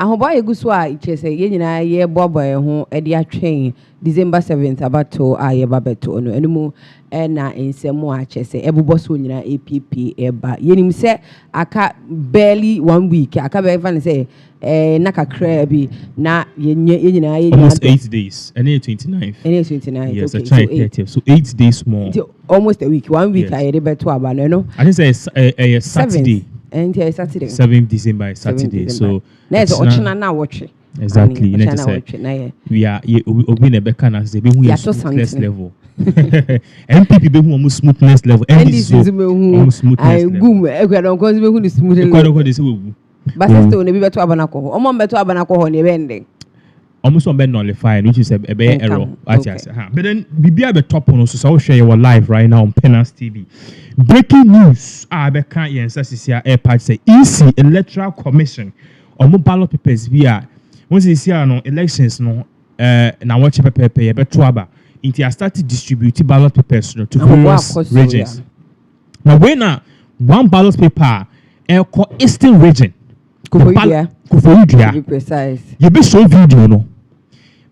ahoba eguso a ichese ye nyina ye boboy ho e de atwen December 7th abato a ye babeto no enimu na ensemu a chese ebuboso nyina APP eba yenim se aka barely 1 week aka be fan say na kakra bi na ye nyina ye almost 8 days and 29th yes okay, so 8 days more almost a week 1 week I dey beto aba no I think say a Saturday and here Saturday 7th December Saturday so next ochina na watch exactly we are obi na beka na say be hu smoothness level MPP be hu almost smoothness level NDC be hu I boom e don ko be hu the smooth level but still ne be beto aba na ko ho omo beto aba na ko ho ne be nding almost on ben nullified, which is a error. Okay. But then Bibia be top on us, so I'll share your live right now on pinaxtv. Breaking news. Be can't answer GHpage say EC Electoral Commission on ballot papers via once you see no elections no na watch paper be trouble. Inti I started distributing ballot papers to various regions. Now when one ballot paper Eastern region. To be precise. You be show video no.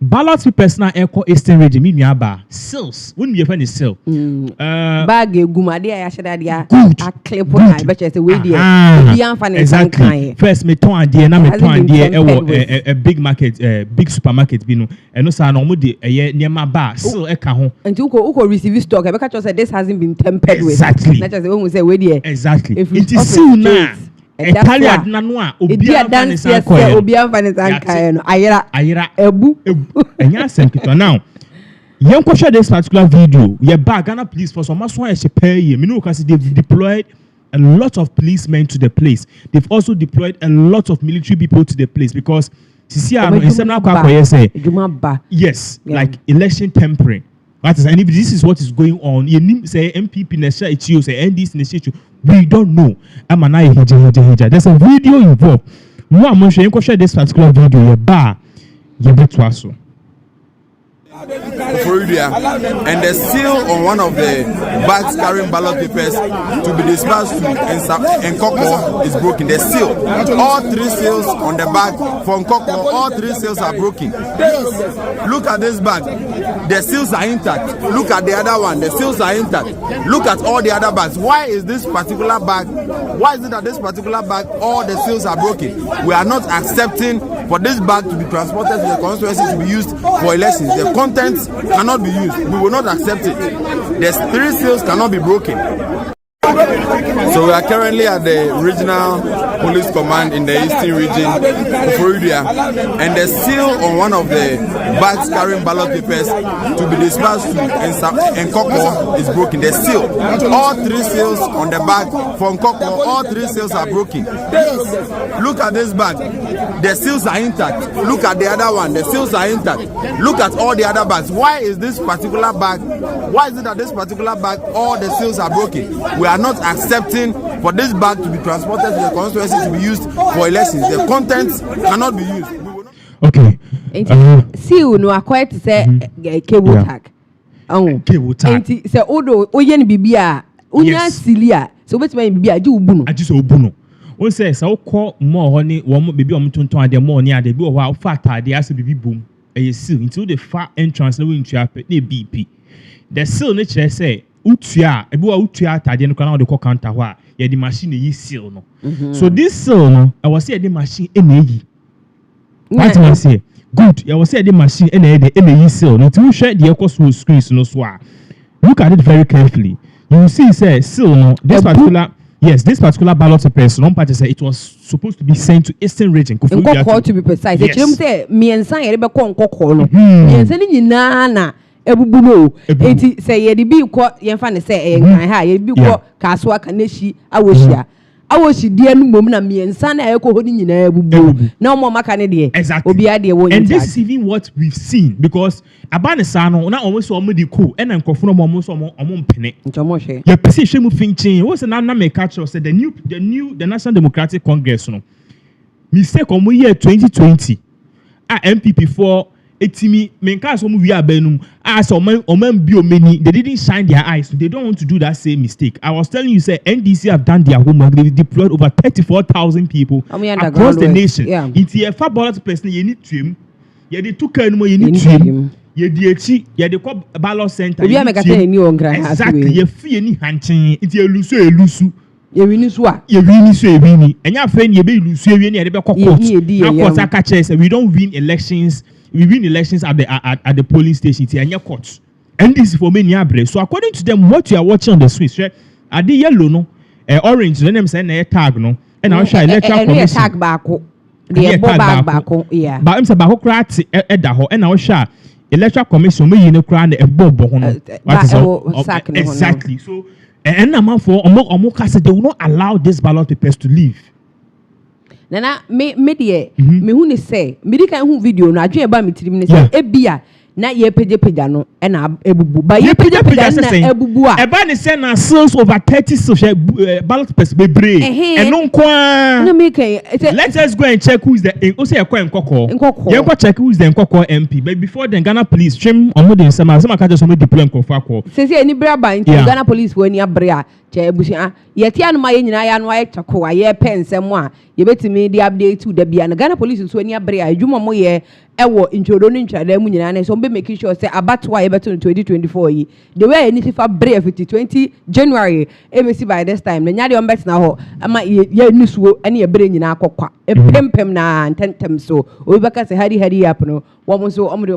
Ballot papers na Eastern region me nuaba sales. When we find the sale. Bag gumade ya sheda dia a clip on I bet you say we there. Be am exactly. First me ton ade na me ton ade a big market big supermarket bi no. Eno sa na omo de niema ba sale eka ho. Until uko receive stock e be catch say this hasn't been tempered with. Exactly. Not just when we say we there. Exactly. It is still na Italian na no a obi dance obi amfani sankai no ayira ebu enya senkito now yen ko share this particular video ye bag Ghana police force omo so a pay me no kasi they've deployed a lot of policemen to the place. They've also deployed a lot of military people to the place because yes, like election tampering. That is, and if this is what is going on, you say MPP Nesha Ichio, say NDC Nesha, we don't know. There's a video involved. No, I'm going to share this particular video. And the seal on one of the bags carrying ballot papers to be dispatched to Nkoko is broken. The seal, all three seals on the bag for Nkoko, all three seals are broken. Look at this bag, the seals are intact. Look at the other one, the seals are intact. Look at all the other bags. Why is this particular bag? Why is it that this particular bag, all the seals are broken? We are not accepting for this bag to be transported to the constituency to be used for elections. The contents cannot be used. We will not accept it. The three seals cannot be broken. So we are currently at the regional police command in the eastern region, and the seal on one of the bags carrying ballot papers to be dispatched to Nkoko is broken. The seal, all three seals on the bag for Nkoko, all three seals are broken. Look at this bag, the seals are intact. Look at the other one, the seals are intact. Look at all the other bags. Why is this particular bag? Why is it that this particular bag, all the seals are broken? We are not accepting for this bag to be transported to the constituency to be used for elections. The contents cannot be used. Okay. See, no, I quite say cable tag. Oh, cable tag. Say, Odo, Oyen Bibia, Unya Cilia. So, what's my Bibia? Do Buno. I just Obuno. One says, I'll call more honey, one baby on the more near the bill while fat, they ask to be boom. And you see, into the far entrance, no trap, the BP. The seal nature say, Utia, a boy Utia, I didn't come out the counter where the machine is seal. No. So this seal, no, I was saying the machine in a what I say? Good, I was saying the machine in a seal. No, to share the echo screen, no swar. Look at it very carefully. You will see, say, seal, no, this particular. Yes, this particular ballot paper, non party said it was supposed to be sent to Eastern region. Nkoko to be precise. Yes. You say me and say ebe ko Nkoko no. Me and say ni na ebubu no. Enti say ye de bi ko ye fa ne say e nkan ha ye bi ko kaswa kaneshi awohia. Awoshi de anu mom na me and say na e ko ho ni nyina ebubu. Na omo maka ne de. Exactly. Obi ade wo. And this is even what we've seen because abane sa no na omo so omo di ko e na nkofo no omo so omo mpene. Nchomo hwe. Ye pese hwe mu finchin. Wo se na me catch say the National Democratic Congress no. Mistake omo year 2020. MPP for etimi menka so mu wi abenum as oman bio many they didn't shine their eyes. They don't want to do that same mistake. I was telling you, say NDC have done their homework. They deployed over 34,000 people across the nation. It's a far ballot person you need to him. You need to can you need to him. You DH, you the ballot center. Exactly. You fee any hunting. It's a lusu. You win so you win so you win. And your friend you be lusu you win at the court. We don't win elections. We win elections at the polling station and your courts. And this is for many abre. So according to them, what you are watching on the Swiss, right? Are they yellow no? Orange, then them saying a tag no. And I'll show electoral commission. Tag back. The back. Yeah. But I'm saying back crat and I'll show electoral commission. Me you know cry the bobo. Exactly. So and I'm for Omo they will not allow this ballot papers to leave. Nana me de me hu ne say me di kan hu video no adwen ba me tirim ne say ebia na ye page no e na ebubu ba ye page na ebubu a e ba ne say na sales over 30 social ballot papers bebre e no kwa na me kan let's just go and check who is the o say ekwa nkoko ye go check who is the nkoko MP but before then Ghana police trim omo de nsema ka just omo deploy nkoko akọ say any bra ba in Ghana police wo ni abrea che ebusia ye ti anu ma ye nyina ya no aye chako aye pensem a ye betimi di update to da bia na Ghana police so ani abrea adwuma mo ye ewo introdo ni ntwada mu nyina na so be make sure say abatwa ye beto 2024 yi the way any fifa brave 20 January ebesi by this time na nya de on bet na ho ama ye nusuo ane ye bre nyina akokwa pempem na ntentem so obi beka say hari up no wo so omde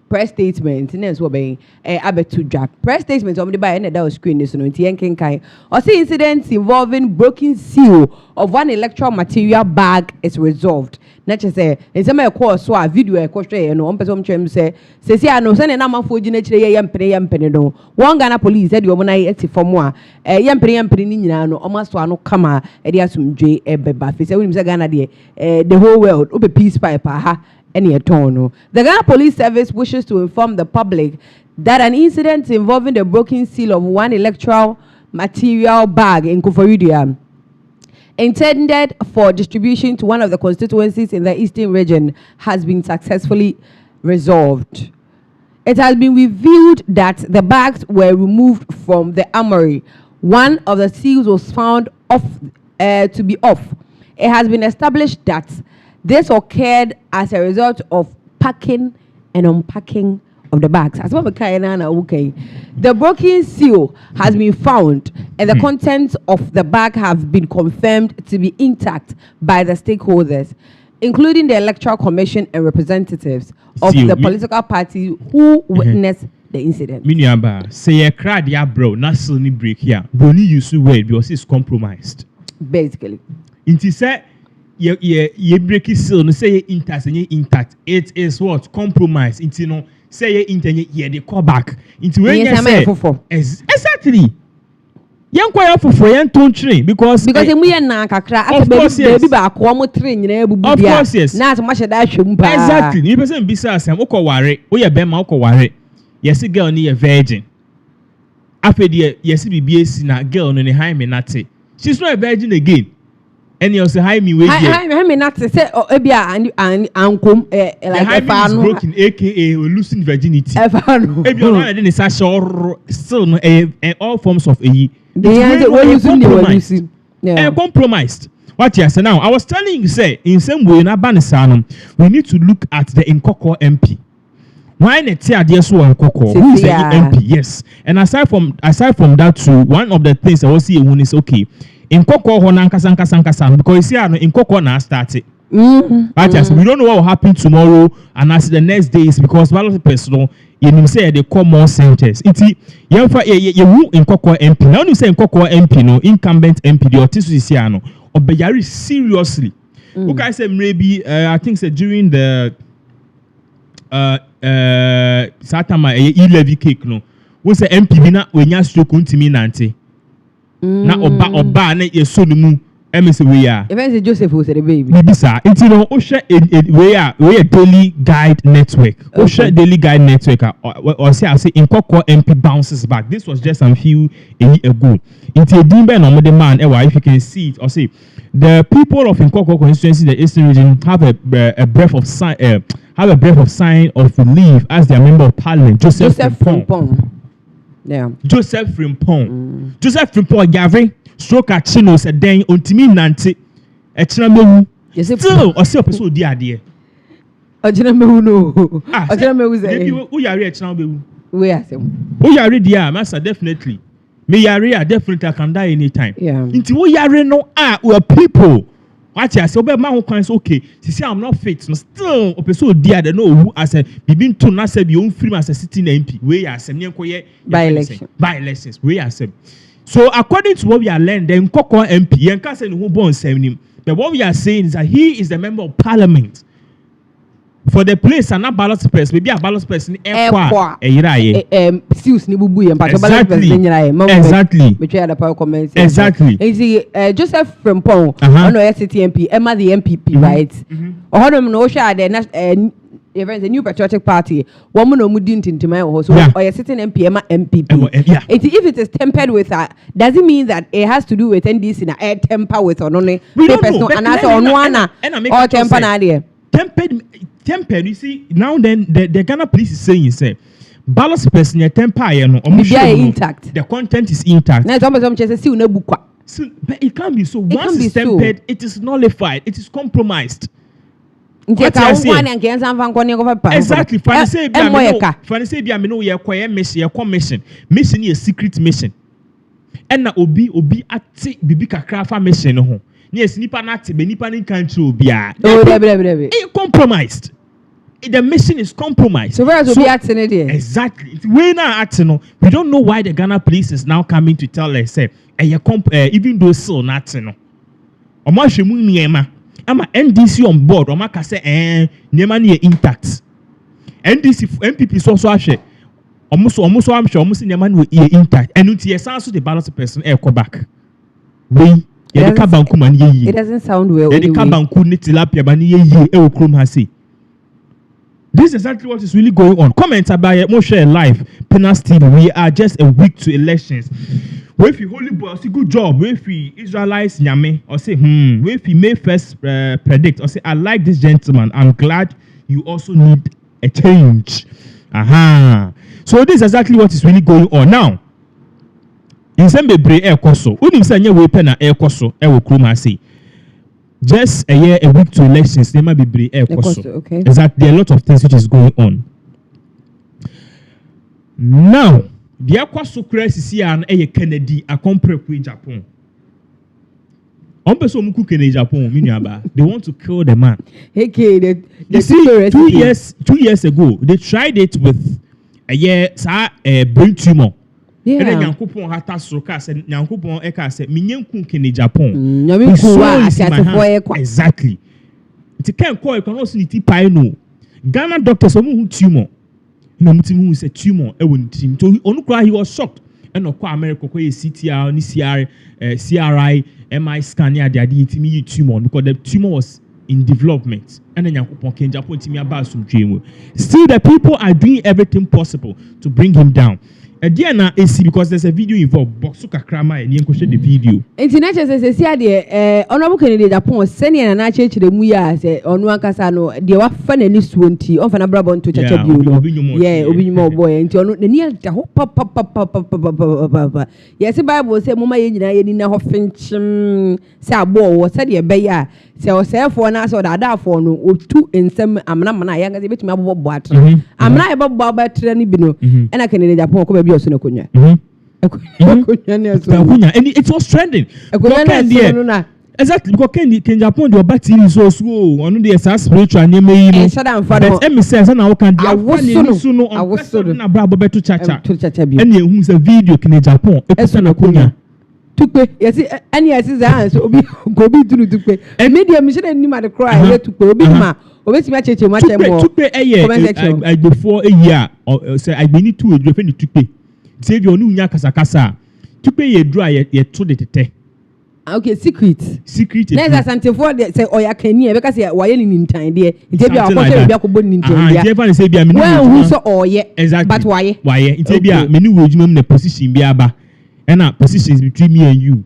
press statement na so be abetu drop press statement omde buy na that screen this no nti yenkenkan or see incidents involving broken seal of one electoral material bag is resolved. Na che say nsema ekọ so a video ekọ hwe no on person twem say sesi ano se na amafo gina kire ye yempene no one Ghana police said you na eti form a yempene ni nyina no omaso ano kama e de asumdwe ebeba fe say we say Ghana de the whole world obe peace pipe ha any eton. The Ghana Police Service wishes to inform the public that an incident involving the broken seal of one electoral material bag in Koforidua intended for distribution to one of the constituencies in the eastern region has been successfully resolved. It has been revealed that the bags were removed from the armory. One of the seals was found to be off. It has been established that this occurred as a result of packing and unpacking of the bags. As well, the broken seal has been found and the contents of the bag have been confirmed to be intact by the stakeholders, including the Electoral Commission and representatives of the political party who witnessed the incident. Miniamba, say a crowd ya bro, not suddenly break here. Boni use word because it's compromised. Basically. Inti say ye break it seal, no say intact. It is what? Compromise. Inti no say ye the call back into when you say exactly yan kwaya fofo yan ton train because emu na kakra baby ba akwa mo train nyina ebubu bia na asoma hye da hwem pa exactly ni person bisa asem ukoware wo ye be ma ukoware yes girl ni ye virgin afedi yes bibie si na girl no ne high me nate she's not a virgin again and you say high me we me not say ebia ankom like fan broken aka losing virginity ebia no na dey say still no all forms of compromised. What you say now? I was telling you say in some way na banisanum we need to look at the Nkoko MP. Why not say so Nkoko? Who is the MP? Yes. And aside from that too, one of the things I was see when is okay. Nkoko ho nankasa because you see Nkoko na started. But yes, we don't know what will happen tomorrow and as the next days because a lot of people you say they call more centers. Iti you Nkoko MP. Now you say Nkoko MP no incumbent MP the otisu is here no obeyari seriously. Okay, say maybe I think say during the Satama e-levy cake no. We say MP na wenya stroke untimi nante. Na oba na ye so no mu say we are. Even Joseph was a baby. Bisa, it's we are daily guide network. Osha daily guide network. Or say I say in Koko MP bounces back. This was just a few ago. It's a dimbe no the man. If you can see it, or say the people of Nkoko constituency, the Eastern region, have a breath of sign of relief as their member of parliament, Joseph Frimpong. Yeah. Joseph Frimpong. Joseph Frimpong Gavin stroke at Chino said then Ontimi Nante a Chinamu. Still or so person dear dear. A Chinamu no. A Chinamu is who are rich now. We are some. Who are ready, master, definitely. Me area definitely can die anytime. Yeah. Into we are no we are people. What I say, but man who can say okay. See, I'm not fit. No, still, a person dear they know who as a bibin to not say be own free as a sitting MP. We are some by election. By elections. We are some. So according to what we are learning, then Koko MP and can't say who born same. But what we are saying is that he is the member of parliament. For the place and not ballot person, maybe a ballot person. Exactly. Exactly. Joseph Frimpong, CTMP, Emma the MPP, right? Or no share the new patriotic party. Woman no mudint into my house, or a sitting MP, Emma MPP. If it is tempered with that, does it mean that it has to do with NDC in a temper with or only person and answer on one or temper idea? Tempered, you see, now then the Ghana police is saying, say, ballot person, your temper, intact. The content is intact. Now, So, but it can't be so. Once it's tempered, it is nullified, it is compromised. Exactly. Mission is a secret mission. And na obi ati bibi kakra fa mission no. Yes, nipa na te be nipa ni country obia. It compromised. The mission is compromised. So where is obi acting there? Exactly. We now acting no. We don't know why the Ghana police is now coming to tell us say even though still not no. Omo hwemu niema. Ama NDC on board. Omo ka say niema ni intact. NDC MPP so ahwe. Almost I'm sure almost in the man will ear intact. And it's also the balance person go back. It doesn't sound well. This is exactly what is really going on. Comment about it, more share live. pinaxtv. We are just a week to elections. If you holy boy, say good job. If we Israelites nyame, or say if we may first predict, or say I like this gentleman. I'm glad you also need a change. So this is exactly what is really going on now. In some bebre air koso, unim say nye we pen na air koso e wo kroma say. Just a year, a week to elections, they might be air koso. Okay. Exactly, there are a lot of things which is going on. Now, the air koso crisis here and a Kennedy a compare with Japan. They want to kill the man. Okay, you see, 2 years ago, they tried it with a year brain tumor. Yeah. And then Yankupon had that stroke. Said Yankupon Eka said, "Minyankun Kenny Japan." Exactly. It can't call. You can also need to no. Ghana doctors who tumor. You know, who said tumor. Team. So he was shocked. And of course, America CTR, CRI, MI scan. Yeah, they did tumor because the tumor was in development. And then Yankupon Kenny Japan team about some dream. Still, the people are doing everything possible to bring him down. Diana is because there's a video involved. Boxuka Krama and Yanko the video. International says, Honorable Kennedy Japan, sending an archer to the Muya, say, on one Casano, they were fun and this 20 of an Abrabon to touch a more boy, and you're not near the whole pop. Yes, the Bible said, Mama, in a Finch, Sabo, was said a bayer, so self for an answer that for no 2 in some Amana, young as a bit my what. I'm not about Baba Trenibino, and I can Japan. And it was trending. Exactly because Ken Japan the back team so on the spiritual name but me says na o can I was na brabo beto chacha and who's a video Ken Japan e na konya tukpe yes any yes is obi go be do tukpe e media me shey ni ma the cry tukpe obi ma obetimi acheche ma temo tukpe I before a year say I need to edru fe ni tukpe say you onu nya kasa kasa tukpe ye dru ye to de tete Okay, secret. Next asante for say oya kani e be ka say waye ni ntan de. Nti bia akoshe bia akobon ni ntan bia. Nti fa say bia me ni. Well, who so oye. Exactly. But waye. Nti bia me ni wo adwuma me na position bia aba. Na positions between me and you.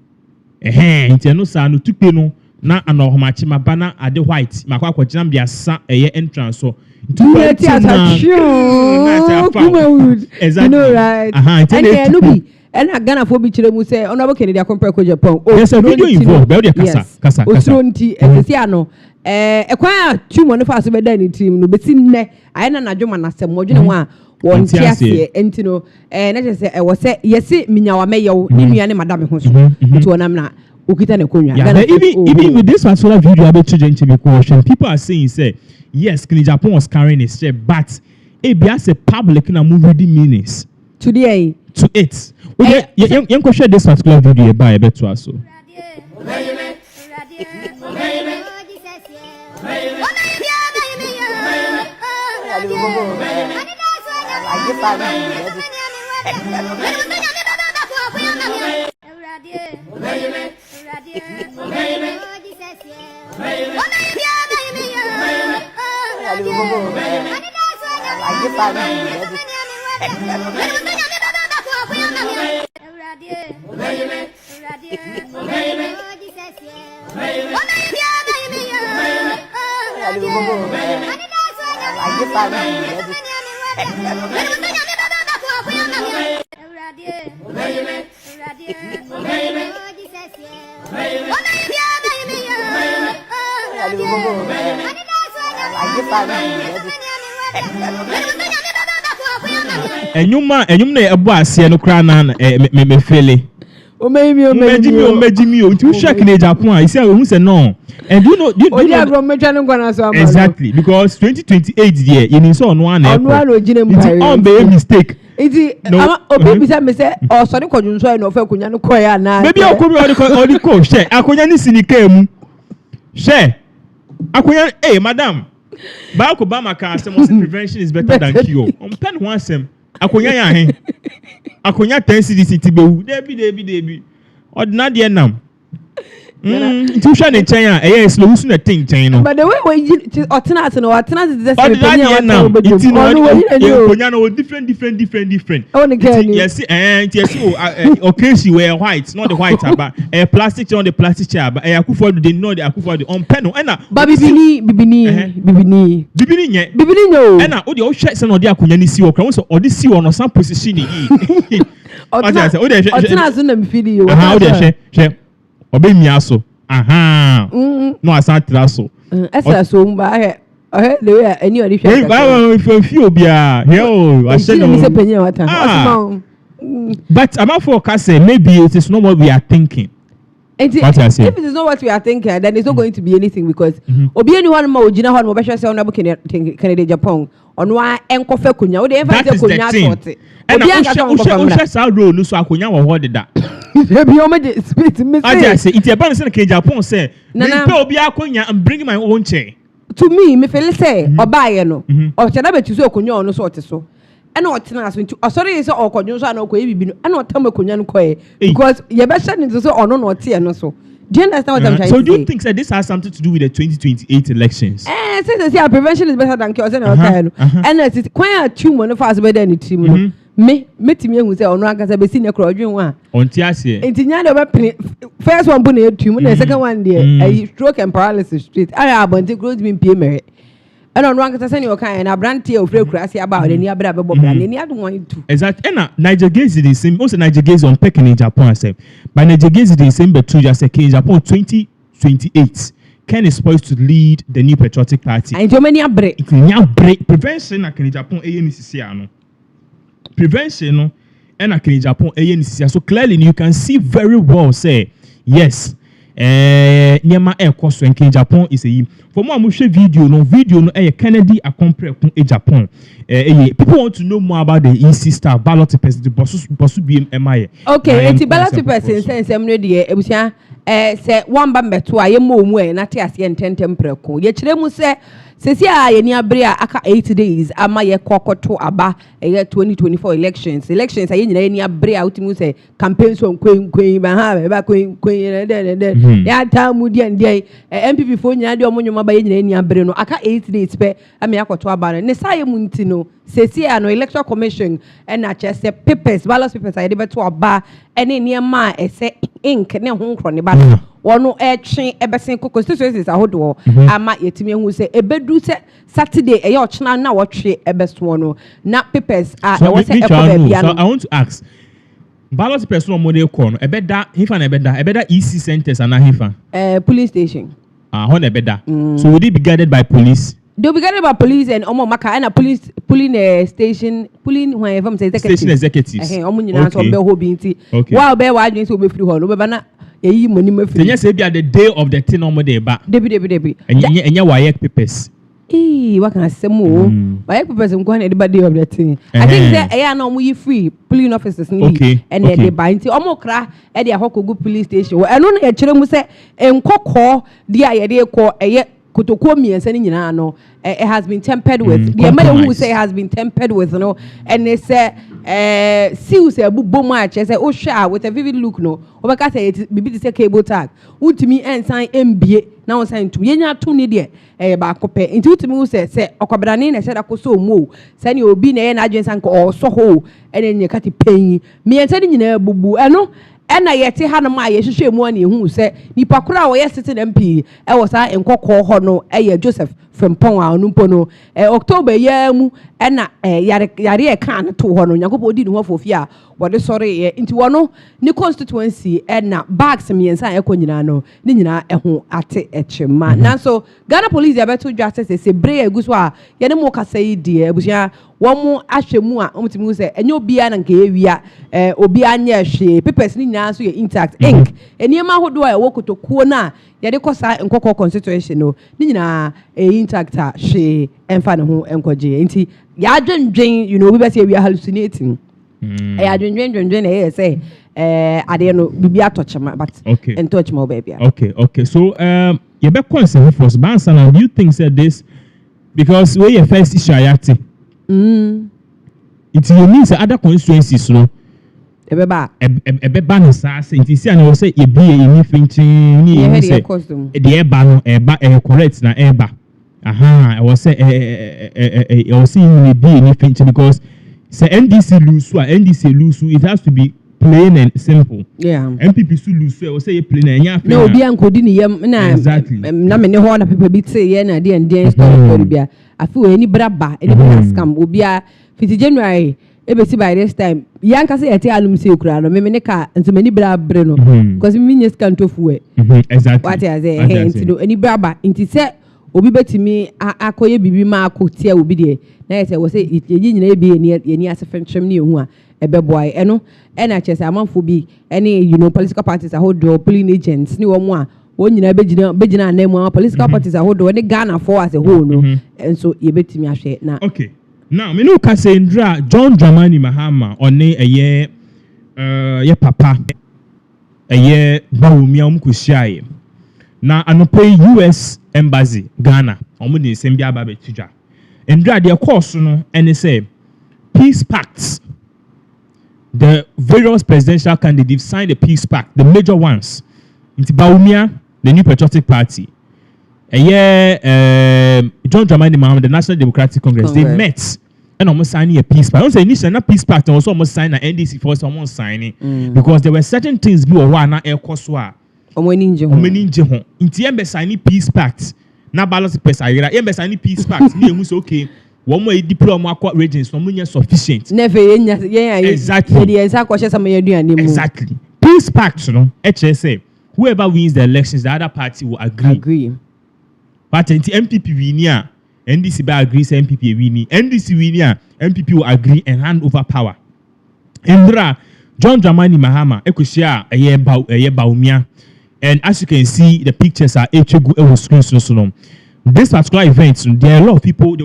Nti no sa no tupe no na anohomachi mabana ade white makwa kwagina bia sa eye entrance so. Exactly. You know right. And no be and Ghana for be chire mu say honorable Kennedy Akompre ko Japan. There's a video involved. Be kasa. Osronti efisi ano ekwan tumo no fa so be da ni team no be sinne aye na nadwoma na sem modwene ho a won tiase enti no na je say e wo say yesi minyawa meyew ni nua ne madam ho so nti wonam na okita na konwa Ghana even with this particular video about children to be question people are saying say yes Kennedy Japan was carrying his share but it be as a public na movie the meanings today to it. Okay, you can share this particular video by a better so. Enyuma na ebo ase no kra na me fele Omejimi o nti check na Japan you see who say no and do you know exactly because 2028 there you need so no na on be mistake iti obi bisa me say o so ni kodunso e no fa kunya no koya na maybe okobi odi ko she akonya ni sinika mu she akonya madam Barack Obama can say prevention is better than cure on pen one sem akonya ya he akonya 10 cedis ti bewu debi ordinary dey nam nti hwa ne chen a eh slow su na tin chen no but the way we otenat no otenat is just akonya no different yes occasion were white not the white aba plastic on the plastic chair aba Akufo dey know the Akufo on pen no na bibini no na o dey o hwe se no dey akonya ni si o kra so o dey si o no some position ni otenat na me feel you o dey hwe obe miaso no asatra so esa so mba le we any odi hwe ba fi obia I said no but I'm for say maybe it is not what we are thinking. If it is not what we are thinking, then it's not going to be anything because obi any one ma ogina ho no be hwe say on Kennedy Japan on wa enkofa kunya we dey ever say kunya sorte obi anga o sa role no so akonya wo ho deda Baby, o me dey speak me say. I say it about say Kennedy Japan say me pay obi akonya I'm bringing my own chair. To me, me feel say obaye no o cheda betu so akonya ono so ote so. Ena otena aso nti osori say okodun so ana okoye bibi no ena otam akonya no koye because ye be hye nti so ono no ote no so. Do you understand what I'm trying to say? So do you think that this has something to do with the 2028 elections? Say prevention is better than cure. And it's quite two money fast better than the team. Me timi ehu say ono aka say be si ne kro odwen wa onti ase enti nya de be first one bu na etum na second one there stroke and paralysis street aya abonti growth bin pie mere ana ono aka say ne okan na brand e ofre kurase aba o ni abra be bobra ni adu wan tu exactly na Niger Gaze the same also Niger Gaze on pecking in Japan say by Niger Gaze the same but two just say in Japan 2028 Ken is supposed to lead the new patriotic party and Germany break prevention na in Japan eyenisisi ano prevention no and in Japan so clearly you can see very well say yes nyama ekoso in Japan is a for more I'm share video no Kennedy Akompre in Japan people want to know more about the EC star ballot person bosu BMI okay enti ballot person sense em no de ebusia say one ba meto aye mo mu na te ase ententem preko ye kire mu say sesi a yeni abre aka 8 days ama ye kokoto aba 2024 elections aye nyina yeni abre a utimu say campaign so kwen ba ha ba kwen ya ta mu dia MPP fo nyina de omonyoma ba ye nyina yeni abre no aka 8 days pe ama yakoto aba no ne saye mu nti no sesi a no electoral commission na chese papers ballot papers aye de beto aba ene niema ese ink ne ho nkro ne ba wono etwe ebesen constituencies ahodo ama yetimi ehu se ebedu se Saturday e ochna na wotwe ebeso no na papers e wo se ekoba bia no. So I want to ask ballot papers no mo dey call no ebeda hifa na ebeda EC centers and hifa police station ho na ebeda so would it be guarded by police? They'll be guarded by police and Omo Maka and a polling station, polling wherever station executives. Okay. While bear why you be free hall, Bana, a money free. Yes, be at the day of the tin on day back. Debbie. And your wire papers. What can I say more? Wire papers and go on anybody of that thing. I think that I know we free polling officers need and they buy into Omokra at the Hoko police station. I don't know a children will say, and call the idea call a Kotokomi and sending no, it has been tempered with. The man who say has been tempered with, no, and they say, see, say, boom, match, I say, oh, share with a vivid look, no, or I say, it be the cable tag. Would to me and sign MBA now sign to Yenya 2 needed a back into to me, say, Okabranin, said, I could so move, send you be an agent or so ho, and then you cut it paying me and sending you a boo boo, I know. And I yet had a my shame money who said, Nipakura, yesterday MP, I was I in Coco Hono, Joseph from Ponga, Numpono, October, yamu, and Yari can to Hono, Yakopo didn't want for fear, what the sorry into one, new constituency, and now bags me and San Econino, Nina, and who at it, man. Now, so Ghana police, are better justice, they say, Bray, Guswa, Yanamoka say, dear, Busia, one more Ashemua, Omtimuse, and you'll be an Gavia, Obianya, she, papers, Nina, so you're intact, ink, and Yama who do I walk to Kona, Yadekosa and Coco constitution, no, Nina, intact, she, and Fanahu, and Koji, and tea, Yadren Jane, you know, we say we are hallucinating. I say, I don't know, be a touch, but okay, and touch more baby. Okay. So, you better consider first, Bansan, do you think said this because where your first issue ayati? It means other constituencies, no. A ban sass, it is and I will say, you be in finching, the air ban, a correct na airba. I was say, I was seeing you be in finching because. Say NDC lose, it has to be plain and simple. Yeah. MPP lose, or say plain and yeah. No, be uncle Dini, exactly. Na many horn of people be say, yeah, and then story be I feel any braba, any scam will be a 50 January. Every by this time, Yanka say at alum say crown, maybe car and so many brab breno, because minions can't to full. Exactly. What I say, to do any braba, into set. Obi beti me akoye bibi ma akotia obi de na yete wo se ye nyina bi ye asefentwem ne ehu a ebeboa eno na chese amanfo bi ene political parties ahodo polling agents ni wo mo a wo nyina begina anemu political parties ahodo ne Ghana for as a whole no enso ye beti me ahwe na okay now me no ka say ndra John Dramani Mahama one ye papa bawumia umkusiaye na anope US Embassy Ghana omo de nsem bia ba betija ndra de course no ene say peace pacts the various presidential candidates signed a peace pact the major ones into Bawumia the New Patriotic Party John Dramani Mahama the National Democratic Congress they met and almost signing a peace pact. I don't say initially not peace pact and also almost sign an NDC for someone signing because there were certain things be or one air course Omeninje hon. Inti embe sign peace pact. Na ballot papers ayira. Embe sign peace pact. Ni emu say okay. One more diploma acquired regions. No more sufficient. Never exactly. Exactly. Peace pact, no. HSA. Whoever wins the elections, the other party will agree. But inti MPP winia, NDC ba agree say MPP wini. NDC winia, MPP will agree and hand over power. Endra John Dramani Mahama ekushia eye Bawumia. And as you can see, the pictures are echegu screen. This particular event, there were a lot of people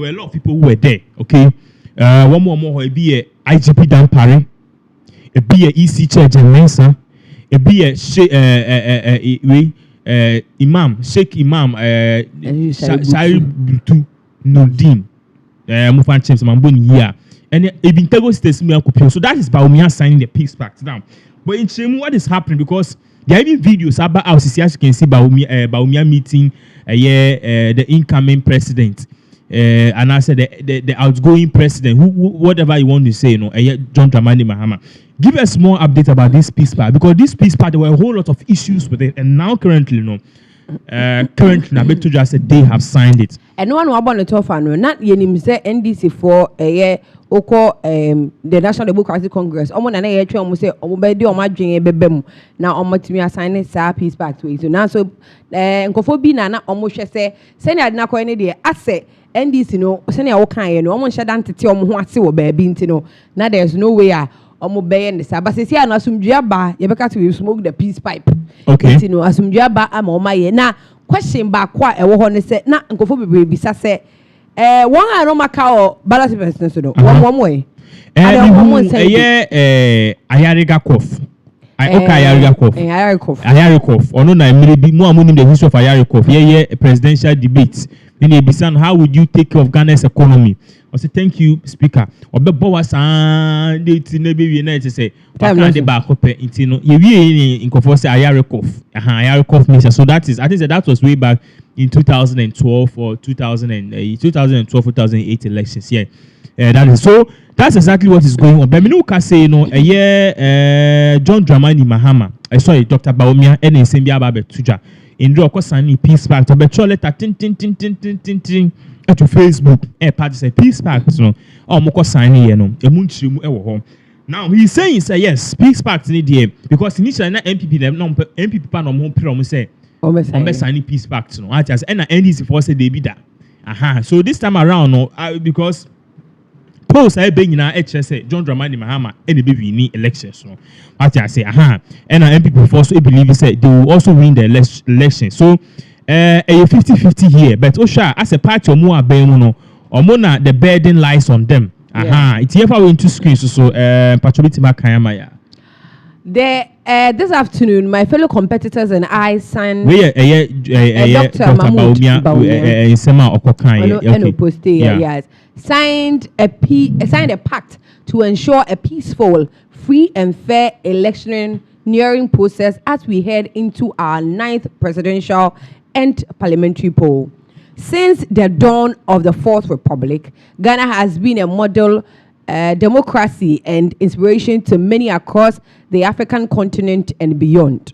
who were there. Okay, one more be a IGP Dan Pare, a be a EC Chair Mensa, a be a Imam Sheikh Imam Shari Butu Nodin. Mufan James Mamboni here. And even Tego states me akupio. So that is Bawumia signing the peace pact now. But in Chemu, what is happening? Because there are even videos about how as you can see Bawumia meeting the incoming president. And I said the outgoing president, whatever you want to say, John Dramani Mahama. Give us more update about this peace pact, because this peace pact, there were a whole lot of issues with it, and now currently, currently, I bet to just say they have signed it. And no one about the top fan, not yenim say NDC for a year. Oko the National Democratic Congress. Omo na ye twa omo say omo be di omo adwen bebem na omo timi assign sa peace pact we. So now so nkofo bi na omo hwe say na ade na koy ne de ase NDC no se na wo kan ye no omo hye dan tete omo ho ase wo baabi nti no na there's no way omo be ye ne sa but se na asumdua ba ye beka to we smoke the peace pipe. Okay. Nti no asumdua ba ama omo ye na question ba kwa e wo ho ne se na nkofo bebre bi sa se one I don't make ballot person so one way. Ayarikov. Ayarikov. Ono na maybe more among the history of Ayarikov. Yeah, presidential debates. Then how would you take care of Ghana's economy? I say thank you, Speaker. Obebo was date maybe United say the back up into no in say Ayarikov means so that is I think that was way back in 2012 or 2008 elections. Yeah, that is so. That's exactly what is going on. But me can say John Dramani Mahama. I saw Dr. Bawumia and Nsembia Babe Tuja in draw signing peace pact. But show letter tin to Facebook. Party say peace pact. No, moko signing here no. Now he's saying say yes, peace pact in the because initially na MPP them no MPP pa no mo pray say. Signing peace pact no. I just and NDC for say they be that. So this time around no because polls I been na say John Dramani Mahama and the baby elections no. I just say and MPP for so believe say they will also win the election. So a 50-50 here, but Osha as a party or more no or more the burden lies on them. It's here for into screens so Patrobiti Makayamaya. This afternoon, my fellow competitors and I signed Dr. Bawumia signed a pact to ensure a peaceful, free and fair electioneering process as we head into our 9th presidential and parliamentary poll. Since the dawn of the Fourth Republic, Ghana has been a model democracy and inspiration to many across the African continent and beyond.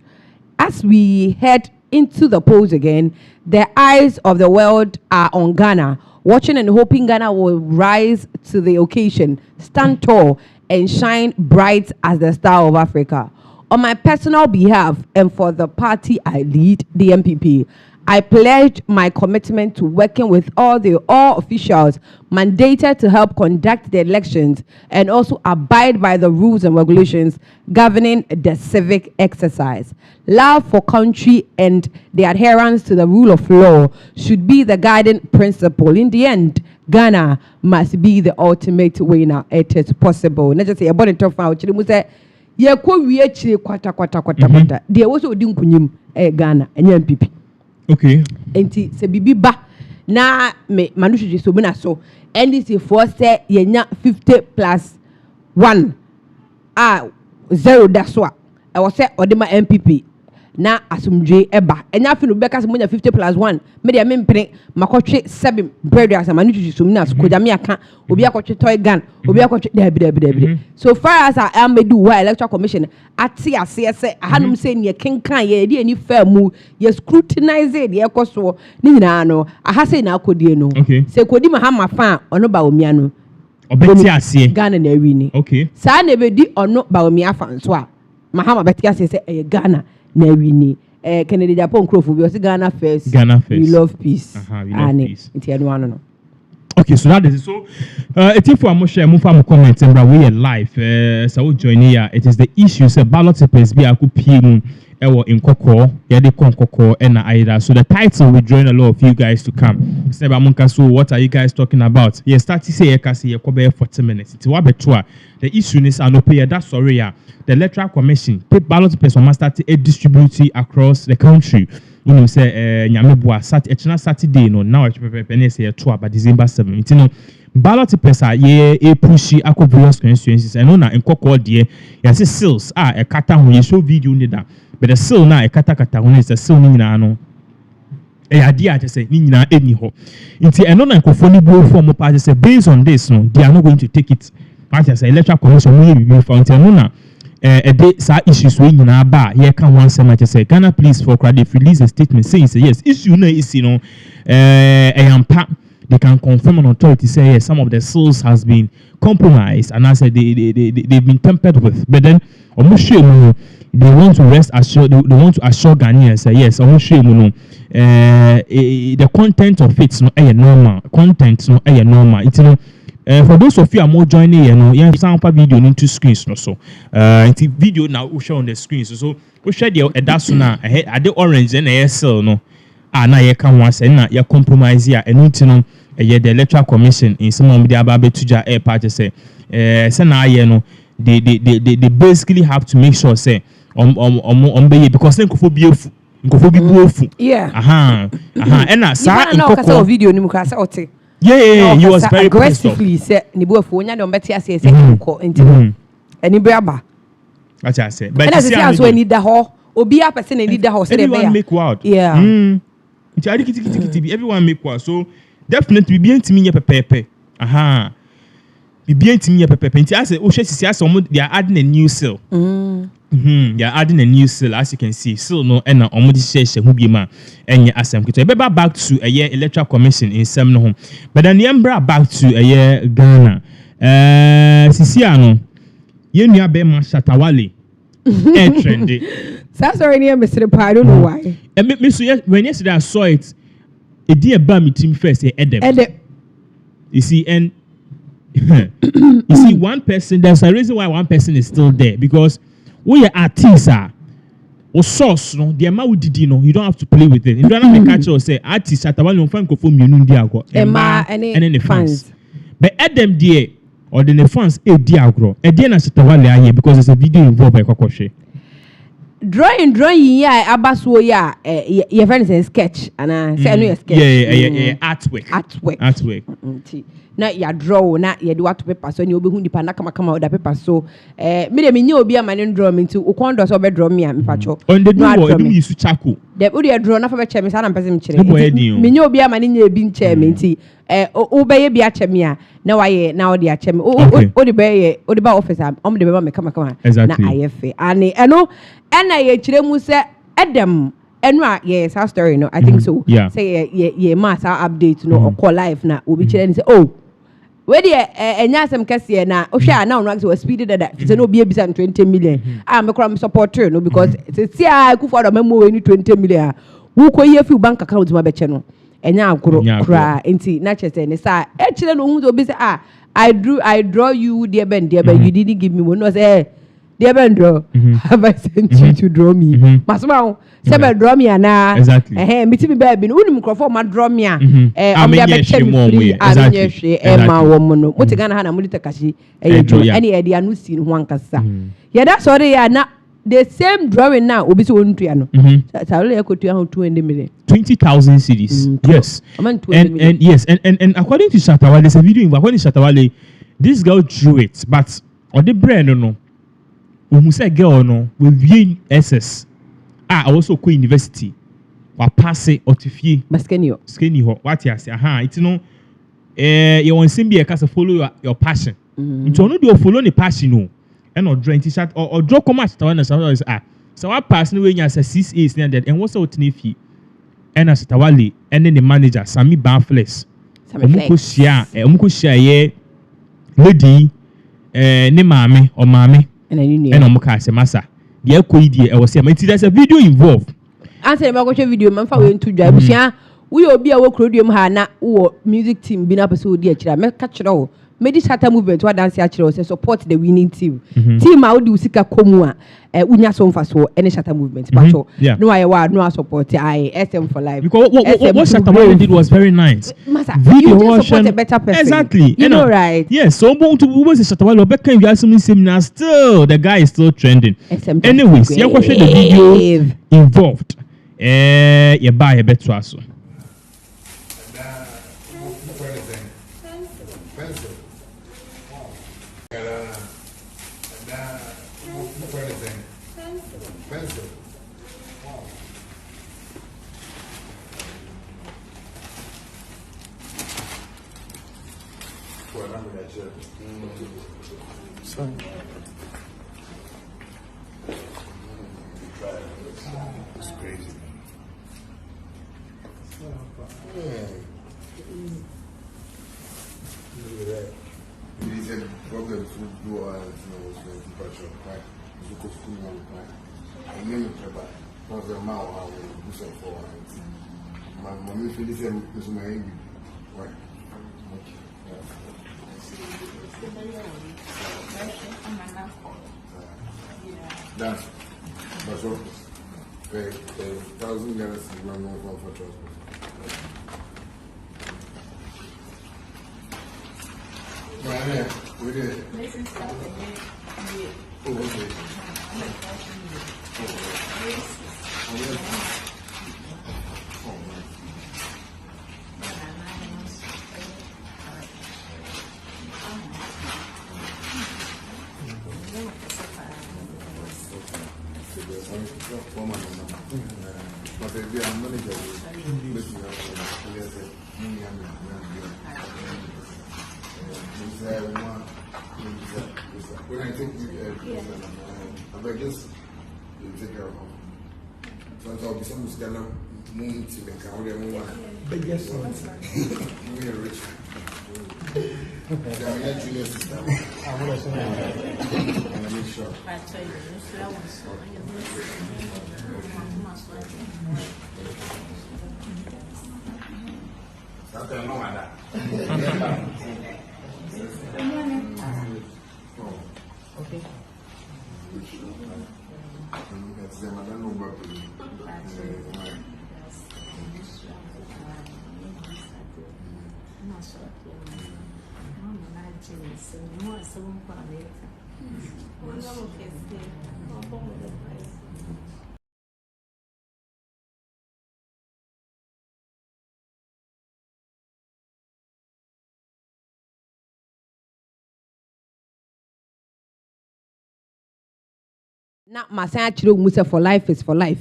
As we head into the polls again, the eyes of the world are on Ghana, watching and hoping Ghana will rise to the occasion, stand tall, and shine bright as the star of Africa. On my personal behalf and for the party I lead, the MPP, I pledge my commitment to working with all officials mandated to help conduct the elections and also abide by the rules and regulations governing the civic exercise. Love for country and the adherence to the rule of law should be the guiding principle. In the end, Ghana must be the ultimate winner. It is possible. Let's just say about it. Ye ko wie chire kwata. There was odin kunyim Ghana enye MPP. Okay. Enti se bibi ba na me manushu so bina so NDC for say yenya 50+1 0 daswa e wo say odema MPP na asumdwe eba enya afi no beka se monya 50+1 me de mempene makotwe 7 brothers manushu so bina so kodame aka obi akotwe toy gun obi akotwe dabi so far as I am do why electoral commission ati ase se ahanum se ne kenkan ye de ani fa mu ye scrutinize de ekoso ni nyina no aha se na akodie no se kodi mahama fa ono Bawumia no obeti ase Ghana na wini sa na be di ono Bawumia fa nso a mahama beti ase se Ghana na wini Kennedy Japan Crofo we say Ghana first we love peace peace nti eno ano no. Okay, so that is it. So, if we are share, move from comments and we are live. So join here. It is the issues. Ballot papers be in Koko, Yadi Koko, and Aida. So the title will join a lot of you guys to come. So what are you guys talking about? Yes, start to say kasi 40 minutes. It's what betua. The issue is an opinion. That's sorry. The Electoral Commission ballot papers must start to distribute across the country. when you say nyameboa Saturday no now pepe say to about December 17 no ballot pesa ye pushi akọ various constituencies and na nkokọ de ya say sales e kata ho ye show video ni da but the sale na e kata ho is the sale ni nyina no ade a say ni nyina eni ho nti eno na nkofo ni buo form part say based on this no they are not going to take it part say electoral commission no be found eno na sa issues we nyina ba ye kan one sem say Ghana police for credit release a statement saying say yes issue na isi no yampa they can confirm on authority say yes some of the sales has been compromised and I said they've been tampered with but then they want to rest assured they want to assure Ghanaians say yes the content of it no normal content no normal it's for those of you are more joining you sample video into screens no so video now we show on the screens so we share the that's na at the orange and sell no na ye kan once na ye compromise here and no the electoral commission in some of the ababe tuja air party say na ye no they basically have to make sure say because nkofo bi buofu yeah and na sa nkofo video ni mu ka say ote yeah he was very aggressively say ni buofu onya de ombeti ase say nkọ enti eni be aba what I say but you see as we need the ho obi a person need the ho say everyone make wild everyone make wild so definitely be ntimi nye pepepe be ntimi nye pepepe nti ase o hwe sisi ase they are adding a new cell they are adding a new cell as you can see so no na omo di share hu bi ma enye asem kito be back to electoral commission in sem no but then yembra back to Ghana sisi ano ye nua be ma Shatawale trendy that's already a Mr. I don't know why me so when yesterday I saw it dear me team first Edem. You see and you see one person there's a reason why one person is still there because we are artists or source no the amount we did you don't have to play with it you don't have to catch or say artists at one fan ko for mienu ndi agro and the fans but Edem there or the fans di agro e dey na Shatawale aye because there's a video involved by Kwakwoshe drawing yeah abaso ya your friend say sketch and say no sketch yeah artwork na ya draw na ya de what paper so ni obehu nipa na kama oda paper so me de me nya obi amane draw me nti ukondo so be draw me a mepacho on the draw do use charcoal de o de draw na fa be che me sa na mpese me kire me nya obi amane nya ebi nche me nti o be ye bi ache me a na waye na o de ache me o de be ye o de ba office am o de be ba me kama na ayefe ani eno ena ye kire mu se Edem eno yes our story no I think so say ye mass update no or call live na obi kire ni say oh we dey enya asem kase na o hwa na ono say speed that say no be ebisa 20 million me kora me support no because say Akufo do memo we ni 20 million wo ko ye fi bank account ma be che no enya agro kra enti na che say ne sa e kire no hu obi say I draw you there ben you didn't give me money no say dear Bendro, have I sent you to draw me? Masma, seven draw me na. Exactly. Me to be baby. Uni microphone ma draw me. I'm Emma woman. What Ghana hana mulita kashi. Any idea no seen one kasa. Yeah, that's all they are now. The same drawing now. Obi so untriano. That's how they could 220 million. 20,000 CDs. Yes. And yes, and according to Shatawale, there's a video. According to Shatawale, this girl drew it, but on the brand no. Who say girl no we view SS also ko university wa pass or to fie skinny ho what you say it's no you want sim be cause follow your passion into no do follow the passion no and or draw t-shirt or draw commerce to one so what pass no when you say 6 8 and what's out in fie and as Shatawale and then the manager Sami Banflex omuko share ye lady ne maame or maame and I'm masa. The Akua I was saying, there's a video involved. Answer my question video, man. For to drive, we will be a work radium hana or music team. Been up so dear, I catch it all. Made shatter movement to dance actually support the winning team. Team out do sika komua. Unya so fast for any shatter movement. But no, I no support. I SM for life. Because what Shatawale did was very nice. Video support a better person. Exactly. You know, right? Yes. So to was Shatawale back can you some seminar still the guy is still trending. Anyways, you question the video involved. ye buy a bet to us. Sorry. It's crazy. Look at that. He said problem food do temperature, right? Look at school now, right? And then because the amount of do some for my mommy feel the same as my baby. Right. That's all. Okay, 1,000 gallons is one more for transport. Yeah, we did. Oh, okay. When I take I guess you take care of so I'll be some scanner moon to make out there one. But yes, we are rich. I'm not junior sister. I'm going to make sure. Okay. Now, my son for life is for life.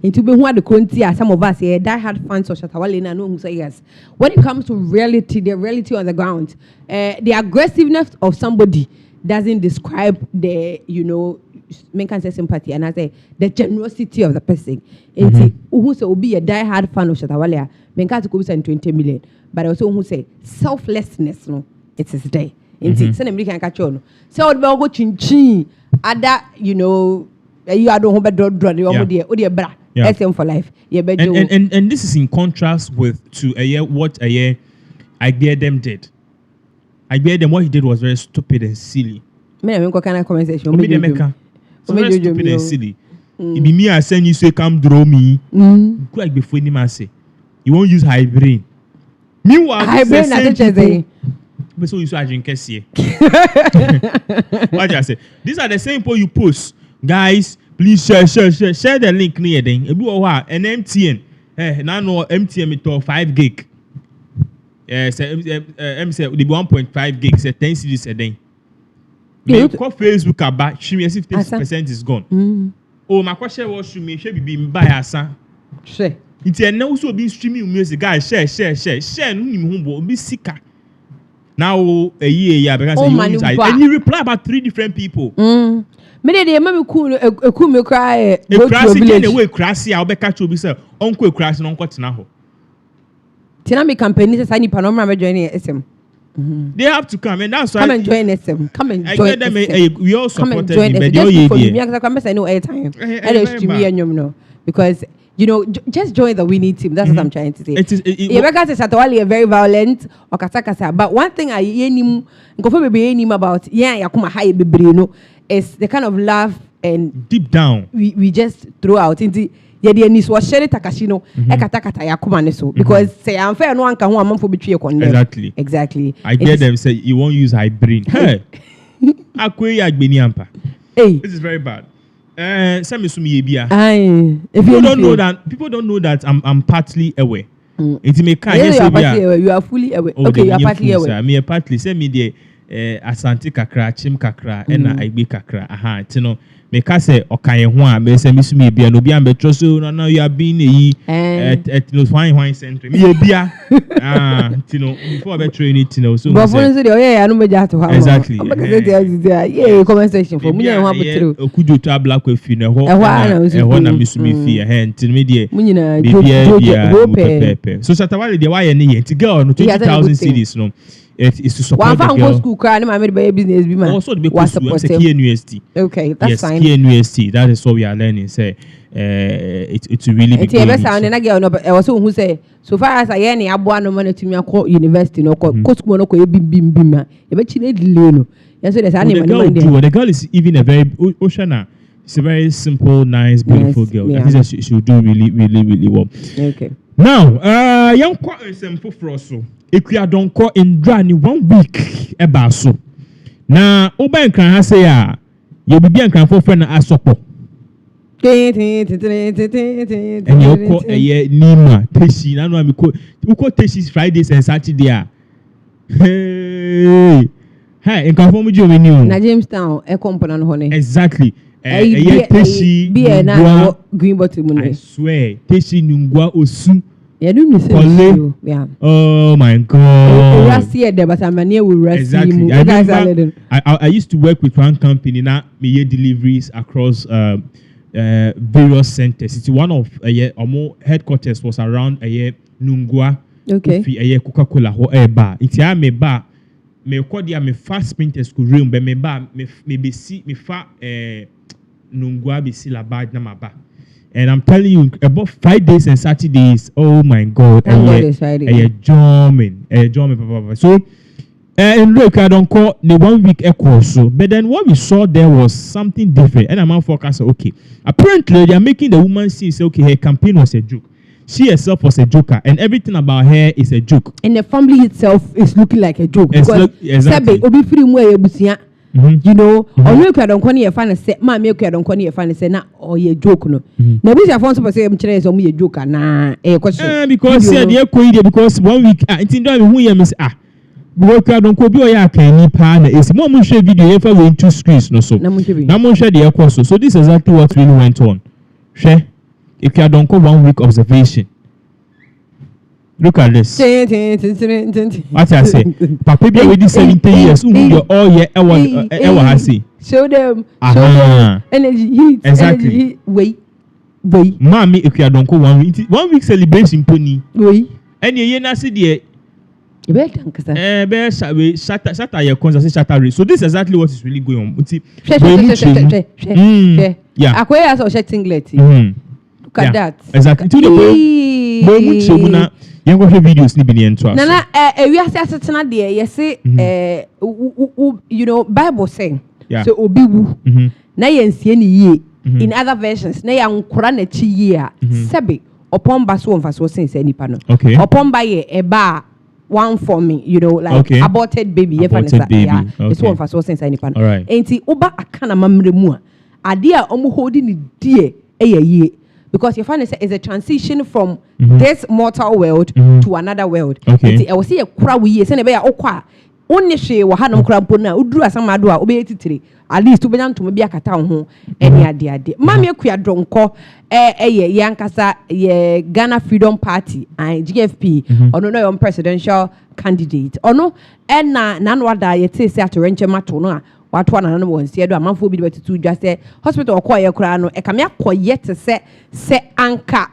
Into be who the country some of us here die hard fans of Shatawale and who say yes. When it comes to reality, the reality on the ground, the aggressiveness of somebody doesn't describe the men can say sympathy, and I say the generosity of the person. Who say will be a die hard fan of Shatawale, men can't go 20 million, but also who say selflessness. No, it is there. Send American catch on. So go chin other you are don't bra SM for life. And this is in contrast with what I bear them did. I bear them what he did was very stupid and silly. Me na kind of conversation. So very stupid and silly. It be me I send you say come draw me. Go like before any man say you won't use high brain. Meanwhile, high brain na so you saw drink here. What I say? These are the same people you post. Guys, please share the link near then. An MTN. Now no MTN it 5 gig. Say the 1.5 gig say 10 cedis a day. Me call Facebook about she as if 10% is gone. Oh, my question was to me, she be buy asa. Share. It's now so be streaming music. Guys, share no him be sicker. Now a year because and you reply about 3 different people. Me dey mama cool me cry. Way crazy I be catch you be say uncle crash no uncle tena ho. Tena me campaign say ni panorama me join SM. They have to come and that's why come and join SM. Come and I join them, we all supported him but they for me I come say no airtime. I dey stream here no because just join the winning team. That's what I'm trying to say. Because Shatawale are very violent or kasa. But one thing I hear about yakuma high bebre is the kind of laugh and deep down we just throw out into the nis was share takashino ekata yakuma neso because say unfair no one can one for betray exactly. I get them say you won't use high brain. Hey, Akua Donkor. Hey, this is very bad. Some is me bia. People don't know that I'm partly aware. It may kind you are fully aware. Okay, you are partly aware. Me partly say me the asante kakra chim kakra ena aigbe kakra aha ti no me ka say okan ho a me say me su me bia no bia me trust so now you are being at no wine center me bia ti no before be train it no so but for say yeah no me jato ha exactly yeah comment section for me ho abotro okujo to black we no ho na me su me fi ti me de bia so Shatawale de why any ti girl no 20,000 cedis no it is to support the girl. One school cry, my business be man. Also, the was KNUST. Okay, that's fine. KNUST. That is what we are learning. Say, it's really big. It's a girl. No, but also who say so far as I any abuano money to me ako university no ko school no ko bim. E be chile delay no. Yes, so there's any money. The girl is even a very Oshana. It's a very simple, nice, beautiful girl. Yeah. I think that she will do really well. Okay. Now, young quite simple for us. Akua Donkor in Drani 1 week eba so. Na oba nkan ha say a ye bibi nkan for friend asopo. And you call a Nima Teshi na no am ko uko Teshi Fridays and Saturday a. Hey, nkan for mu je we ni o. Na Jamestown e company no ho exactly. Teshi be na green bottle mu. I swear Teshi Nungwa Osu. Yeah. Oh my God. Exactly. I used to work with one company now. Me deliveries across various centers. It's one of our headquarters was around Nungwa. Okay. Coca-Cola ho bar. It's me bar. Me kodia me fast printers school room. But me bar me be see me fa Nungwa be see la bad na ma bar. And I'm telling you, about 5 days and Saturdays, oh my God, jamming. So, in Akua Donkor, the 1 week echo so. But then what we saw there was something different. And I'm on focus. Okay, apparently they are making the woman see say, okay, her campaign was a joke. She herself was a joker, and everything about her is a joke. And the family itself is looking like a joke. Exactly. You know, Akua Donkor ni fan say, ma me Akua Donkor ni fan say na or ye joke no. Na bi afon so say mchire so ye joke na question. Because say dey ko ide because 1 week ntin do me hu ye me say Akua Donkor bi o ya kan ni pa na esi mo share video ye fa we two screens no so. Na mo share dey ekwo so this is exactly what really went on. Share Akua Donkor 1 week observation. Look at this. What I say? Papa be already 70 years. You all year ever has see. Show them. Energy heat. Exactly. Wait. Mommy, Akua Donkor 1 week celebration pony. Wait. And ye na see there. So this is exactly what is really going on. Yeah. Akwa has a singlet. Look at that. Exactly. To the way. You go videos ni bini ento. Nana we are asatena there you say you know Bible saying so obi wu na yensie ni yie in other versions na yankora na chi yie a sebe upon ba so mfa so sense nipa no upon ba ye eba one for me you know like aborted baby yeah it's one for so sense nipa no enti oba akana mamre mu a ade a omo holding ni die yie because your family is a transition from this mortal world to another world. I will see a crowd we send a bear okwa. Only she will have no crampona, who drew a summer do obey it at least to be done to maybe a town home any idea. Mammy Akua Donkor, Yankasa, Ghana Freedom Party, and GFP, or no on presidential candidate. Or no, and none what I say to Renche Matona. What one and one said, a month will be better to just say hospital or choir crown, a camia quiet to say anchor.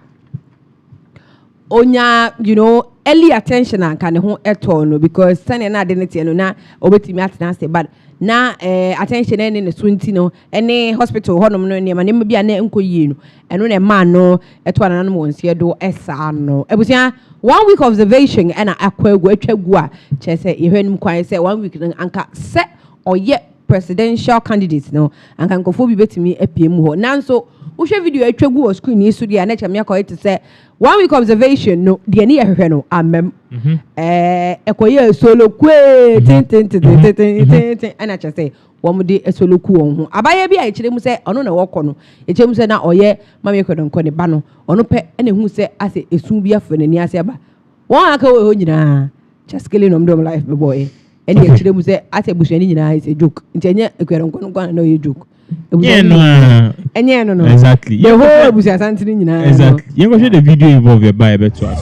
Onya, you know, early attention and can hold at all because Sunny and identity and na obeti me at say, but na attention in the swintino, any hospital, honor near my name be a name coyino, and when a man no at one and one said, do no. It was 1 week observation and a quagua, chese, even quite say 1 week and anchor set or yet. Presidential candidates no and can go for be to me a PM ho nanso share video a tregu screen is to the nature me to say 1 week observation no the any no amem ekoye solo kwe tin and I just say one day a solo ku on abaye bi a chire mu say ono na woko no e chire mu say na oye mama Akua Donkor ne ba no ono pe na hu say ase esu bi afo n'ani ase ba won aka wo nyina just killing them life boy and e chire mu say ase busuani nyina is a joke ntenye Akua Donkor no na joke yeah no exactly the whole busia santini nyina exactly you go share the video involve your buy better to us.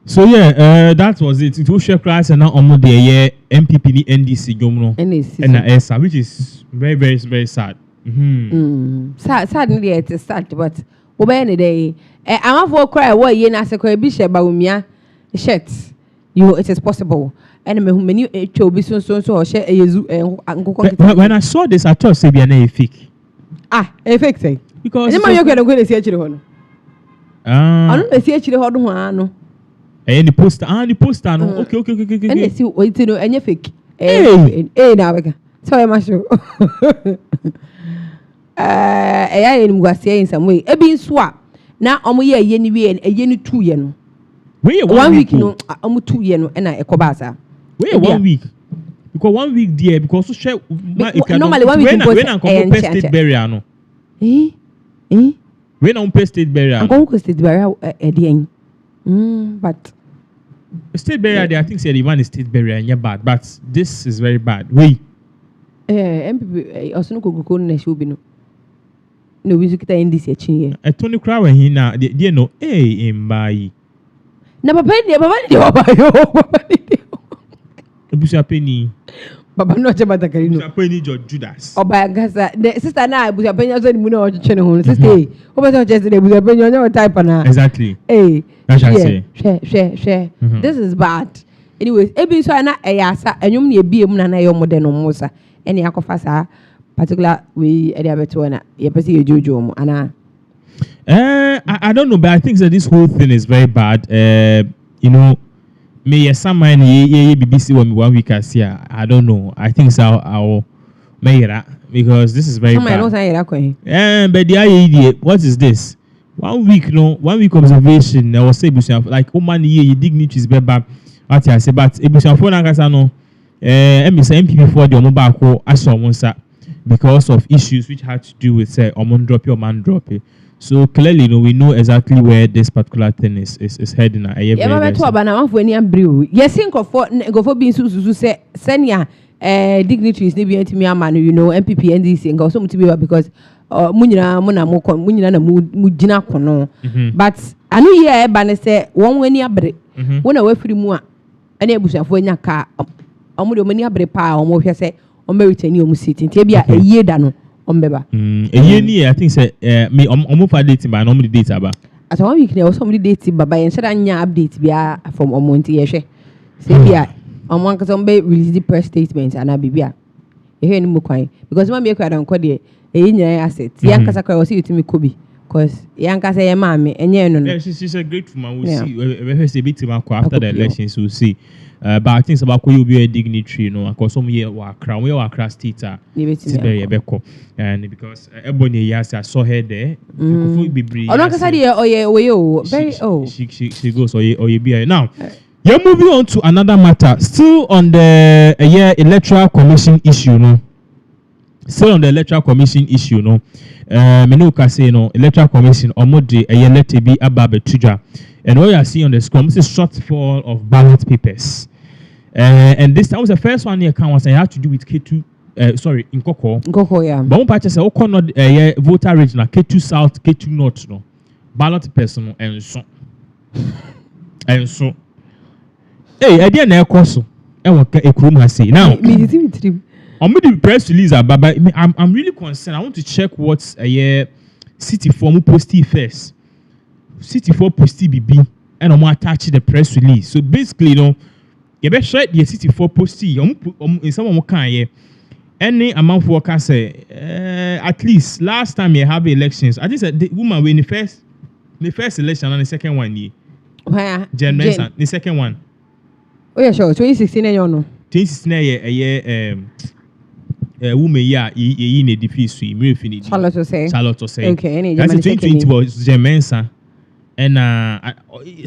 So yeah, that was it. It was share class and now on the year MPP NDC Jomno and ESA, which is very, very, very sad. Sad, it's sad, but over any day, I'm for cry. What ye na sekwe bishe baumia shirt. You, it is possible. And many chobi so or share a yezu. When I saw this, I thought Sebiane a fake. A fake thing. Because you're going to see actually one. I don't see actually how and the poster, no. Okay. And they see what you know, and you fake. Now, so I'm sure. I am saying some way. A being swap. Now, I'm a year and a year 2 years. Wait, 1 week, no, I'm 2 years and I cobasa. Wait, 1 week. Because 1 week, dear, because to share normally 1 week when I'm going to state burial, no. When I'm going state burial, I'm going to state burial at the end. But state burial, I think say the one is state burial and yeah bad, but this is very bad. Wait. MPP also no go na show bi no. No we zukita NDC achi here. Tony Crow he na dey no mbai. Na papa dey papa yo. Ebusia penny. Baba no che batakari no. Ebusia penny Judas. Oba gasa the sister na ebusia penny so ni mu na o che ne ho. Sister oba che say ebusia penny onye type na. Exactly. Share. This is bad. Anyways, ebi so na eyasa enyum na ebie mu na ye mo de no musa. Eni akofa sa particular we area beto na ye pese ye jojo mu ana. I don't know, but I think that this whole thing is very bad. You know, may someone ye BBC 1 week as here. I don't know. I think so I'll make that because this is very bad. But the idea, what is this? 1 week, no, 1 week observation. I was saying, like, Oman ye dignity is very bad. What I say, but Ebusian for Nagasano, MPP for the Omobako, I saw one because of issues which had to do with say Oman drop your man drop it. So clearly, we know exactly where this particular thing is heading. Yeah, but to abana for any brew. Yes, go for being so say senior dignitaries ne bi antimi amano, MPP NDC and go so much because munyina na mujina kono. But anu here ba ne say won wani abre. Won na wafiri mu a ene ebusuafo anya ka omo de mani abre pa omo hwe say o merit ani omo sit ntia bia eye da no ombeba eye ni I think say me omo fa date ba no omo date aba at 1 week na omo date baba yen shada nya update bia from omo nti ye hwe say bia omo anka be release the press statement ana bibia e hwe ni mu kwan because mama Akua Donkor de eye nya asset yanka sakwa o see yutimi kobi because yanka say ye maame enye no no she's a great woman. We'll see we say bit after the elections we'll see. But I think about you be a dignitary, because some year we are crass theater. And because everybody yes, I saw her there. She goes now. You're moving on to another matter, still on the electoral commission issue, Still on the electoral commission issue, Menuka say electoral commission omode let be ababe tuja. And what you are seeing on the screen is a shortfall of ballot papers. And this time was the first one here was I had to do with K2 in Nkoko, yeah. But one part say voter region K2 South, K2 North, ballot personal and so. Hey, I didn't know so. I want a crew say now. I'm the press release, but I'm really concerned. I want to check what's a City 4 posty first. City 4 posty BB, and I'm attach the press release. So basically, you know, you better share the City 4 posty. In some of kind, any amount for can say at least last time you have elections. I think that the woman win the first election and the second one year. Where? Jen Benson, the second one. Oh yeah, sure. 2016, you know. 2016 a year woman in a defeat Charlotte to say. Okay, any that's 2020 was Jemensa and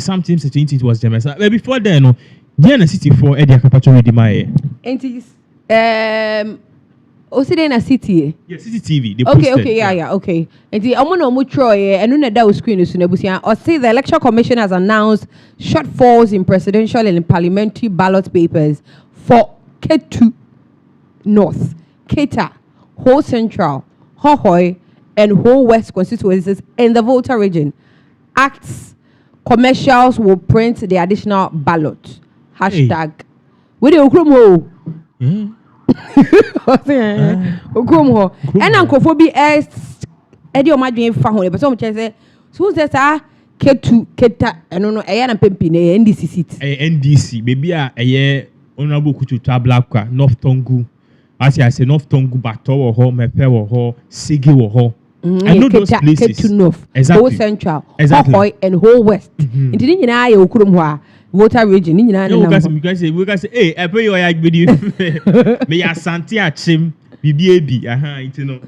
sometimes 2020 was Jemensa. But before then, no, the City 4 Eddie Akapacho with my Osidena City. Yeah, City TV. Okay, yeah, okay. And the Omono Mutroye and then that was screen is Nebusia or say the Electoral Commission has announced shortfalls in presidential and parliamentary ballot papers for K2 North, Keta, Whole Central, Hohoi, and Whole West constituencies in the Volta region. Acts commercials will print the additional ballot. Hashtag. With the Okromo. Okromo. And Uncle as Eddie Omadwin Fahone, but some say, so there's a K2, Keta, and no, Ayana Pempine, NDC seat. NDC, baby, a year honorable Kutu Tablaka, North Tongu. As I say, North Tongu, Bato or Ho, Mepe or Ho, Sigi or Ho. I know those places. To North, exactly. Whole Central, exactly. Hohoi, and Whole West. Into the Nina, Okrumwa, Volta region. We can say, hey, I pray you are with you. May I Santia Chim, BBAB, you know.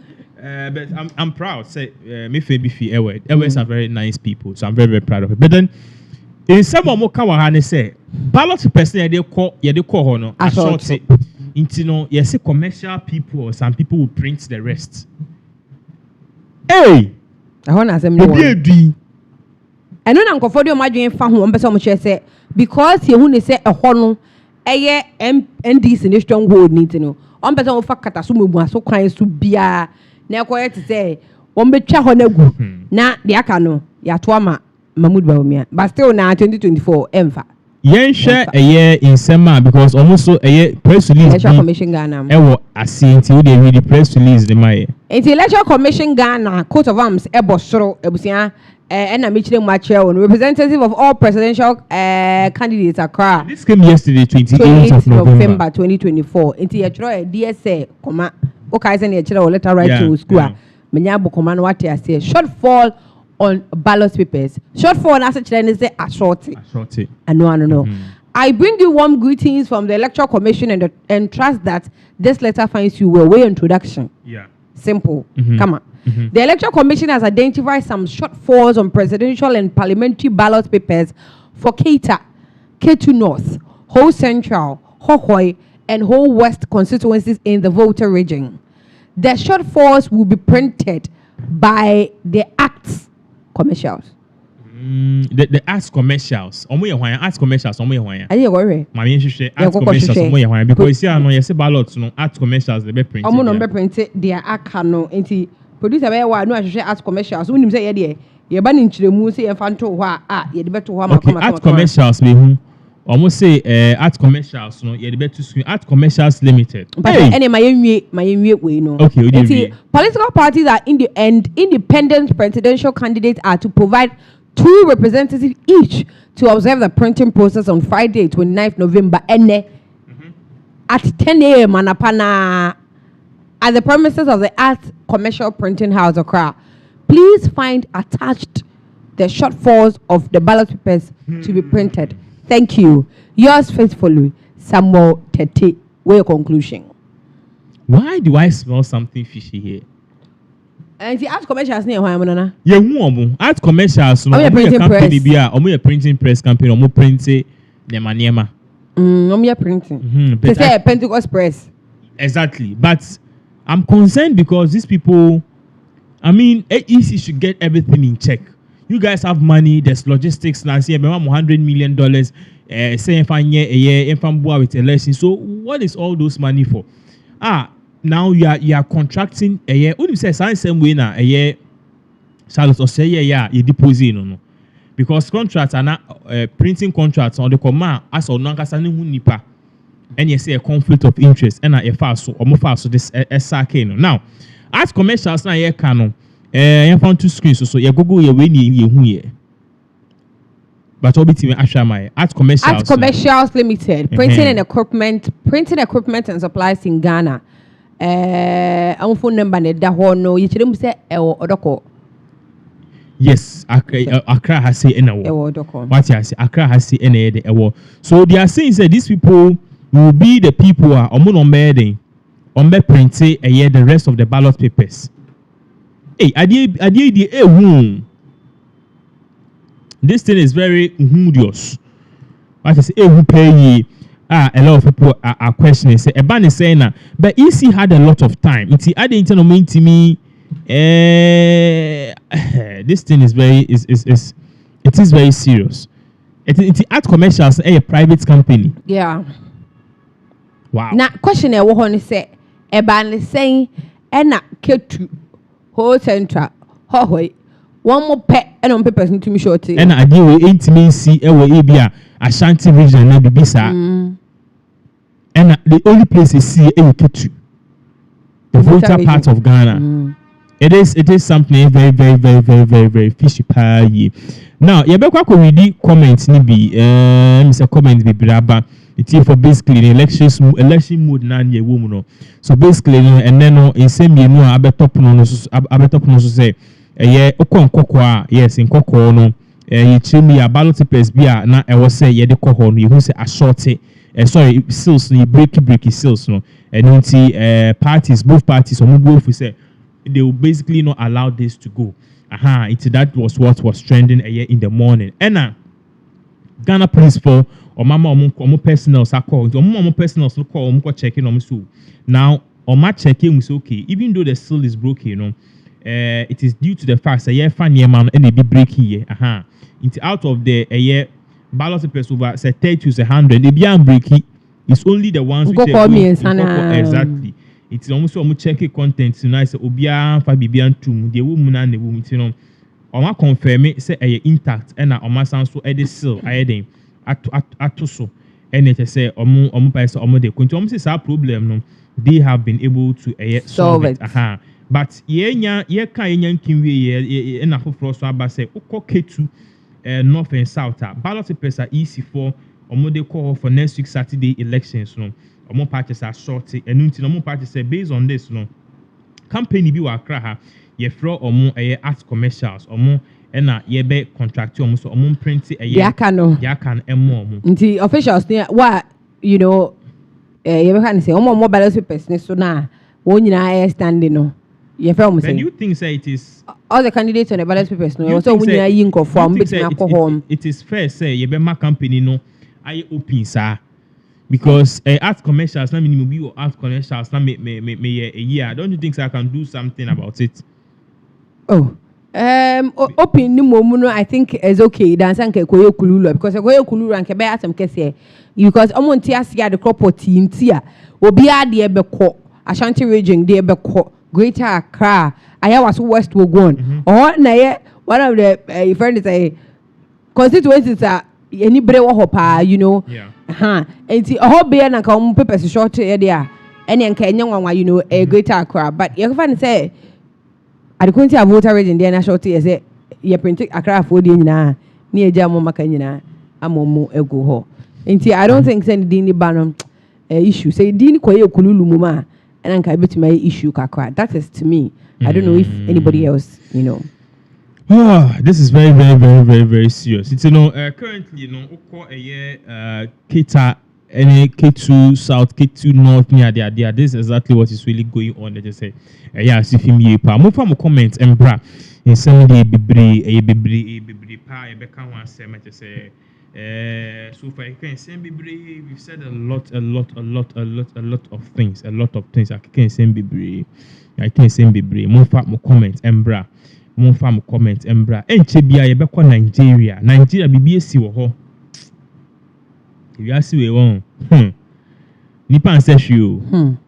But I'm proud. Say, me Fabi Ewe are very nice people, so I'm very, very proud of it. But then, in some of Mokawahane say, ballot person, they call Hono, a short say, you know, yes, commercial people or some people will print the rest. Hey, I want to say, and when Uncle Fodio Madwin found one person say, because you wouldn't say a hono, a NDC in a stronghold need to know. On person of Fakatasumu, so kind to be a now quiet to say, one be Chahonegu, na the Akano, Yatwama, Mahmoud Baumia, but still now 2024, Emfa. Yen share a year in Sema because almost a year press release. Electoral Commission Ghana. Ewo asi until they read the press release the my. Until Electoral Commission Ghana, coat of arms, Ebosro, Ebusia, and a Michelin Machel, representative of all presidential candidates Accra. This came yesterday, 28th of November 2024. Until you try DSA, comma, okay, send your letter right to school. Menyabo command what I say. Shortfall on ballot papers. Shortfall as such then is a shorty. And no. I bring you warm greetings from the Electoral Commission and trust that this letter finds you well. Way introduction. Yeah. Simple. Come on. The Electoral Commission has identified some shortfalls on presidential and parliamentary ballot papers for Keita, K2 North, Whole Central, Hohoi, and Whole West constituencies in the Volta region. The shortfalls will be printed by the Acts commercials. The arts commercials. Arts commercials. Are you worried? Arts commercials. Because here no yes ballots no arts commercials they be printed. No printed their akano enti producer be wa no ahwehwe arts commercials. Unim say ye de ye ba ni nchiremu say ye fa nto ho a ye de beto ho ma arts commercials we hu. Almost say arts commercials no ye de beto screen arts commercials limited. But any my yenwie we no. Okay, political parties are in the end independent presidential candidates are to provide 2 representatives each to observe the printing process on Friday, 29th November, at 10 a.m. Manapana at the premises of the Art Commercial Printing House, Accra. Please find attached the shortfalls of the ballot papers to be printed. Thank you. Yours faithfully, Samuel Tete. Where conclusion? Why do I smell something fishy here? And the art commercials near Hoyamana. Yeah, art commercials. No, printing press campaign. Omo printing the maniema. Printing. They say Pentecost press. Exactly, but I'm concerned because these people. I mean, AEC should get everything in check. You guys have money. There's logistics. Now, see, $100 million. Say if I year, if I'm with elections. So, what is all those money for? Now you are contracting a year. When you say same way now a year, Charlotte or say yeah, you deposit no. because contracts are not printing contracts on the command as on nankasa ne hu nipa and you say a conflict of interest and a fast so or fast so this SRK no. Now as commercials na ye can you found two screens so you google your way ni hu ye but obiti ashama at commercials limited printing equipment and supplies in Ghana phone number ne da ho no you chirem say odoko. Yes, Accra has say in a war. What you say? Accra has say in a war. So they are saying that these people will be the people who are on bedding, on bed printing a year the rest of the ballot papers. Hey, I did this thing is very humorous. What I say, who pay ye? A lot of people are questioning. Say, a ban is saying that, but EC had a lot of time. It's I didn't know mean to me. This thing is very it is very serious. It's art commercials a private company. Yeah. Wow. Now question e wo ho ni say e ba ni saying e na ketu whole central ho hoi one more pet and on papers to me short and I deal with intimacy e wo e bia Ashanti region na bibi sa and the only place is see e ketu the voter part of Ghana. It is something very fishy pie. Now, you better go read the comments ni bi Mr. Comments be braba. It's for basically the election mode na nye woman no. So basically and then no in same you know abetop no so say okon yes in kokko no you chimi a ballot papers bia na e was say ye de kokko no you say assorted sorry sales no break sales no and parties both parties or both we say they will basically not allow this to go. That was what was trending a year in the morning. And Ghana Police for or mama omo personals are called. Omo personals look call checking on so. Now on my checking was okay. Even though the seal is broken, it is due to the fact that year fan year man and they be breaking here. It's out of the a year ballot papers over say 30 to 100. They be breaking. It's only the ones which exactly. It's almost checking content tonight. So obia fa bibian tum the woman and the woman you know. Oma confirm it say intact and oma sound so edit seal ayeden atoso and it say omo paisa omo de kunti omo say problem no they have been able to solve it. But ye kan nkinwe ye na foforo so aba say ukoketu north and south ballot papers are easy for omo de call for next week Saturday elections no. Omo parties are shorty and until omo parties say based on this no company bi wa Accra ha ye fro omo art commercials omo na ye be contract omo so omo print ya kan omo nti officials ne wa you know ye be kan say omo ballot papers ne so na won nyina standing no ye fro omo say and you think say it is all the candidates on the ballot papers no so won nyina yin kofo am betina akọ it is fair say ye be ma company no I open sir. Because art commercials, na minimum be art commercials, na me a year. Don't you think so I can do something about it? Oh, open ni momuno I think is okay. Dance and koyo kululu because koyo kululu and kebe atem kese because omonti asia the crop tintia obi ade ebeko Ashanti region de ebeko Greater Accra aya was West Wogon or na ye one of the friends say constituencies are any bre wo hopa you know yeah enti oho be na ka omo papers short e dia ene enka enye nwanwa you know a Greater Accra but you can say at the voter region there na short e say ye print Accra for de nyina na eja mo maka nyina amomo ego ho enti I don't think say the ban issue say din ko ye kululu mu ma and enka betima issue kakra that is to me I don't know if anybody else you know. This is very serious. It's currently a year Kita any K2 South, K2 North near there. This is exactly what is really going on. They just say, yeah, see him ye pa. Move from comments and bra. In some day bibri pa. I become one say. I just say, so far I can say bibri. We've said a lot of things. I can say bibri. I can say bibri. Move from comments and bra. Mon fam comment embra enche bia ye bekọ Nigeria bibi esi wo ho you asi we won nipa ancestry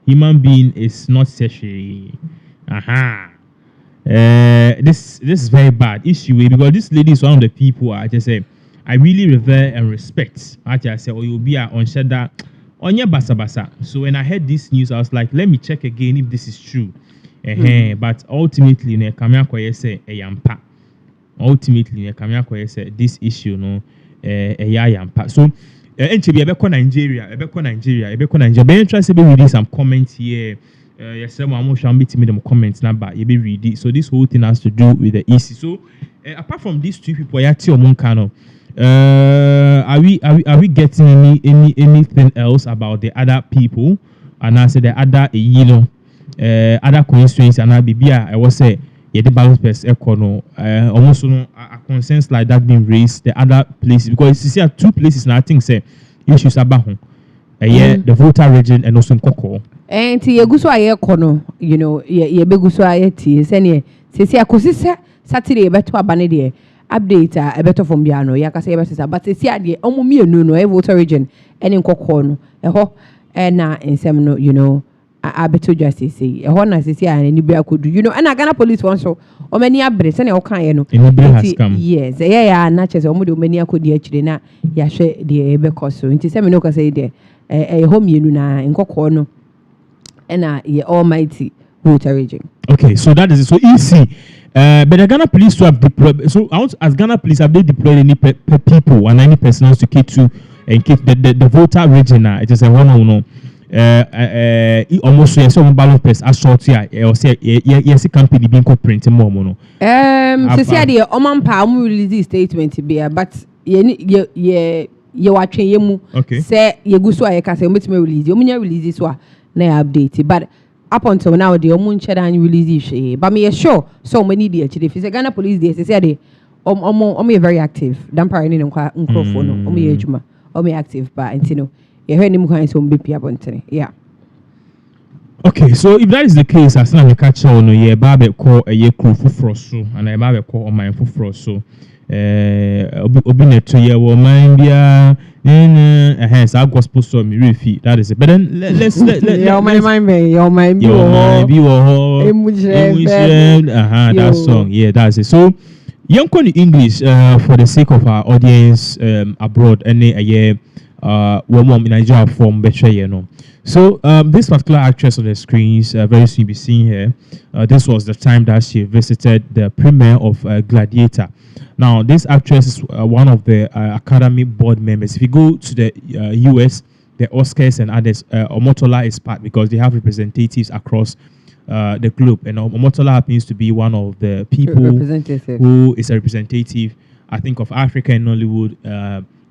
human being is not sexual This is very bad issue because this lady is one of the people I just say I really revere and respect. Actually, I say, oh, you'll be on Shada on your basa basa. So when I heard this news, I was like, let me check again if this is true. But ultimately, ne kamya koye say yampa. Ultimately, ne kamya koye say this issue no yampa. So enche be Nigeria. Be interested be reading some comments here. Yes, someone shall meet me them comments number. You be read it. So this whole thing has to do with the EC. So apart from these two people, Yati Omonkano. Are we getting anything else about the other people and I say the other other constituencies and I was say the ballot press econo almost no a consensus like that being raised the other places because you see at two places now I think say issues about the voter region and also Koko. And ti yeguso aye kono you know ye beguso aye ti se se akosisa Saturday beto abane de update a better from biano ya ka say better but se ade omo mienu no e voter region ene nkokọ no eho na ensem no you know a beto justice say eho na se ani bia kodu you know na Ghana police won so o mani abre se na o kan ye no yes ya na chese omo de o mani akodi akire na ya hwe de ebe koso nti se me no ka say de eho mienu na nkokọ no and ye almighty voter region. Okay, so that is it. So easy. But the Ghana police to have deployed. So I want as Ghana police have they deployed any people and any personnel to K2 and keep the voter region? It is a one on no. Almost yes, some ballot press assault here. Or say yes, a company being printing more mono. So see the Omanpa release this statement be but ye watching yemu. Okay. Say ye go so I can say me release. You mean release this one. Na update but up until now the Omanchannel release this but me sure so many dey actually if say Ghana police dey say they very active dan party no nkofo no omo adwuma omo active but you know you hear nim kwan so mbe pia bontene yeah. Okay, so if that is the case as na we catch on no ye ba be call ye crew fufro so and e ba be call on my fufro so obi neto ye wo man bia hence our gospel song refi that is it but then let's your mind be that song yeah that's it so young English for the sake of our audience abroad any a year one in Nigeria from better you know. So this particular actress on the screens very soon be seen here. This was the time that she visited the premiere of Gladiator. Now, this actress is one of the Academy board members. If you go to the US, the Oscars and others, Omotola is part because they have representatives across the globe. And Omotola happens to be one of the people who is a representative, I think, of Africa and Nollywood,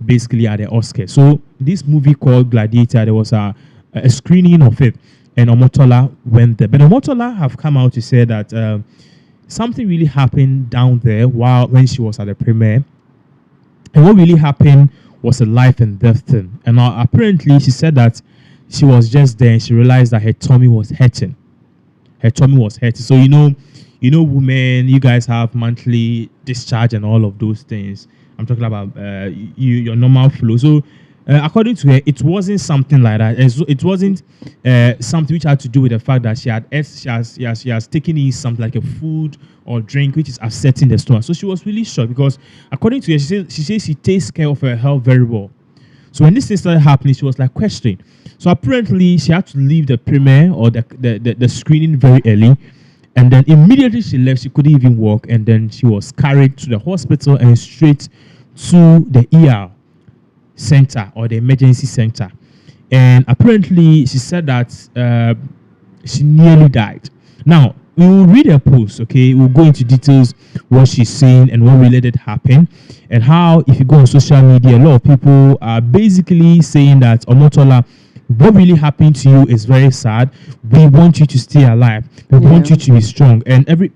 basically at the Oscars. So this movie called Gladiator, there was a screening of it, and Omotola went there. But Omotola have come out to say that something really happened down there when she was at the premiere. And what really happened was a life and death thing. And apparently she said that she was just there and she realized that her tummy was hurting. So you know, women, you guys have monthly discharge and all of those things. I'm talking about your normal flow. So according to her, it wasn't something like that. It wasn't something which had to do with the fact that she has taken in something like a food or drink which is upsetting the stomach. So she was really shocked because according to her, she says she takes care of her health very well. So when this thing started happening, she was like questioning. So apparently she had to leave the premiere or the screening very early. And then immediately she left, she couldn't even walk. And then she was carried to the hospital and straight to the ER center or the emergency center. And apparently she said that she nearly died. Now, we will read her post, okay? We'll go into details what she's saying and what really did happen. And how, if you go on social media, a lot of people are basically saying that Omotola, what really happened to you is very sad. We want you to stay alive. We want you to be strong. And there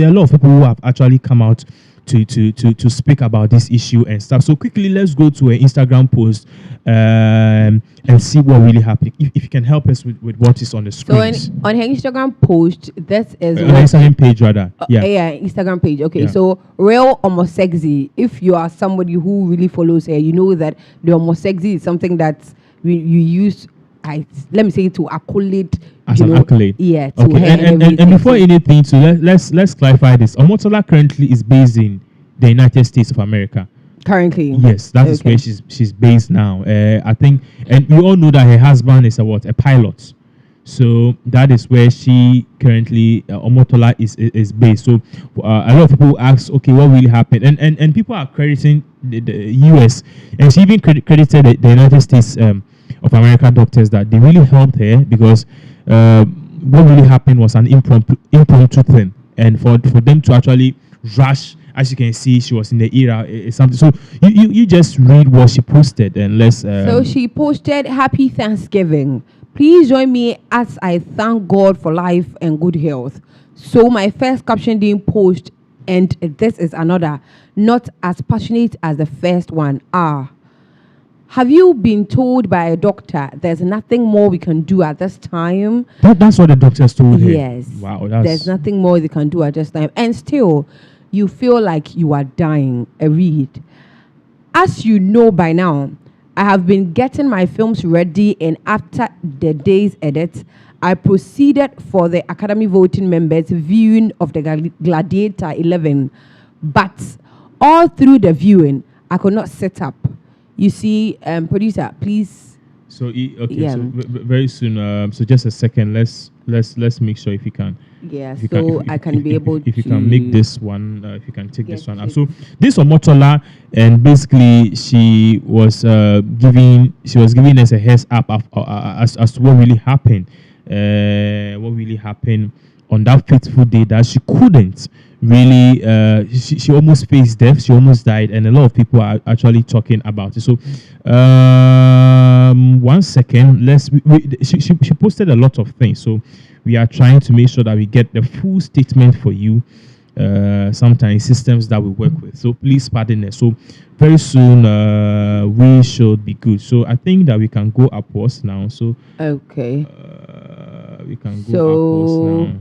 are a lot of people who have actually come out to speak about this issue and stuff. So quickly, let's go to an Instagram post and see what really happened. If you can help us with what is on the screen. So on her Instagram post, that is on Instagram page rather. Yeah, Instagram page. Okay, so real homosexy. If you are somebody who really follows her, you know that the homosexy is something that you use let me say, to accolade, as an accolade. Yeah. To Okay. her And before anything, so let's clarify this. Omotola currently is based in the United States of America. Currently. Yes, that is where she's based now. I think, and we all know that her husband is a pilot. So that is where she currently Omotola is based. So a lot of people ask, okay, what really happened? And people are crediting the US, and she even credited the United States of America doctors that they really helped her because what really happened was an impromptu thing, and for them to actually rush. As you can see, she was in the era. It's something. So you just read what she posted, and let's. So she posted, "Happy Thanksgiving. Please join me as I thank God for life and good health." So my first caption didn't post, and this is another, not as passionate as the first one. Have you been told by a doctor there's nothing more we can do at this time? That's what the doctors told her. Yes. Wow. There's nothing more they can do at this time, and still, you feel like you are dying. A read. As you know by now, I have been getting my films ready, and after the day's edit, I proceeded for the Academy voting members viewing of the Gladiator 11. But all through the viewing, I could not sit up. You see, producer, please. So okay, so very soon. So just a second. Let's make sure if you can. Yeah, if you so can, I can be able to. If you can make this one, if you can take this one up. So this Omotola, and basically she was giving us a heads up as to what really happened. What really happened on that fateful day that she couldn't really she almost faced death, she almost died, and a lot of people are actually talking about it. So 1 second, she posted a lot of things, so we are trying to make sure that we get the full statement for you. Sometimes systems that we work with, so please pardon us. So very soon we should be good. So I think that we can go upwards now. So okay, we can go upwards now.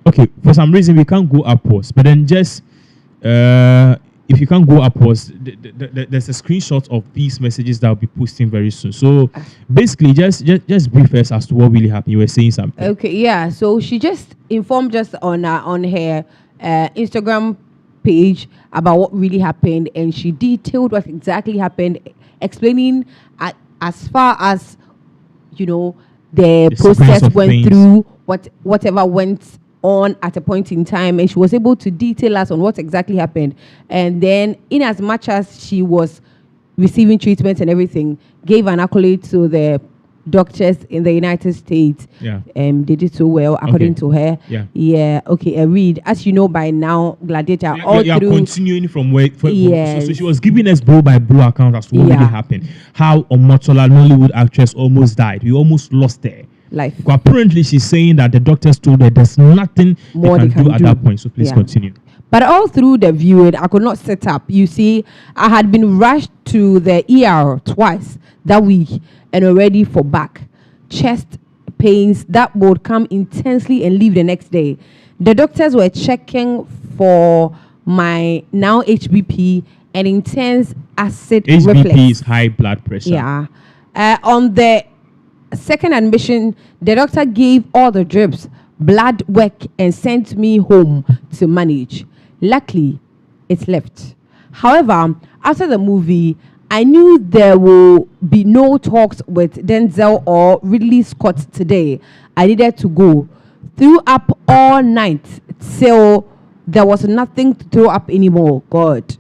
Okay, for some reason we can't go upwards, but then just if you can't go upwards, there's a screenshot of these messages that I'll be posting very soon. So basically, just brief us as to what really happened. You were saying something. Okay, yeah. So she just informed us on her Instagram page about what really happened, and she detailed what exactly happened, explaining as far as the process went through, whatever went on at a point in time, and she was able to detail us on what exactly happened. And then, in as much as she was receiving treatment and everything, gave an accolade to the doctors in the United States. Yeah. They did so well according to her. Yeah. Yeah. Okay. A read. As you know by now, Gladiator through continuing from where. Yes. So she was giving us blow by blow account as to what really happened. How Omotola, an Nollywood actress, almost died. We almost lost her life. Apparently, she's saying that the doctors told her there's nothing more they can do at that point. So please continue. But all through the viewing, I could not sit up. You see, I had been rushed to the ER twice that week and already for back chest pains that would come intensely and leave the next day. The doctors were checking for my now HBP and intense acid reflux. HBP is high blood pressure. Yeah. On the second admission, the doctor gave all the drips, blood work, and sent me home to manage. Luckily, it left. However, after the movie, I knew there will be no talks with Denzel or Ridley Scott today. I needed to go. Threw up all night till there was nothing to throw up anymore. God.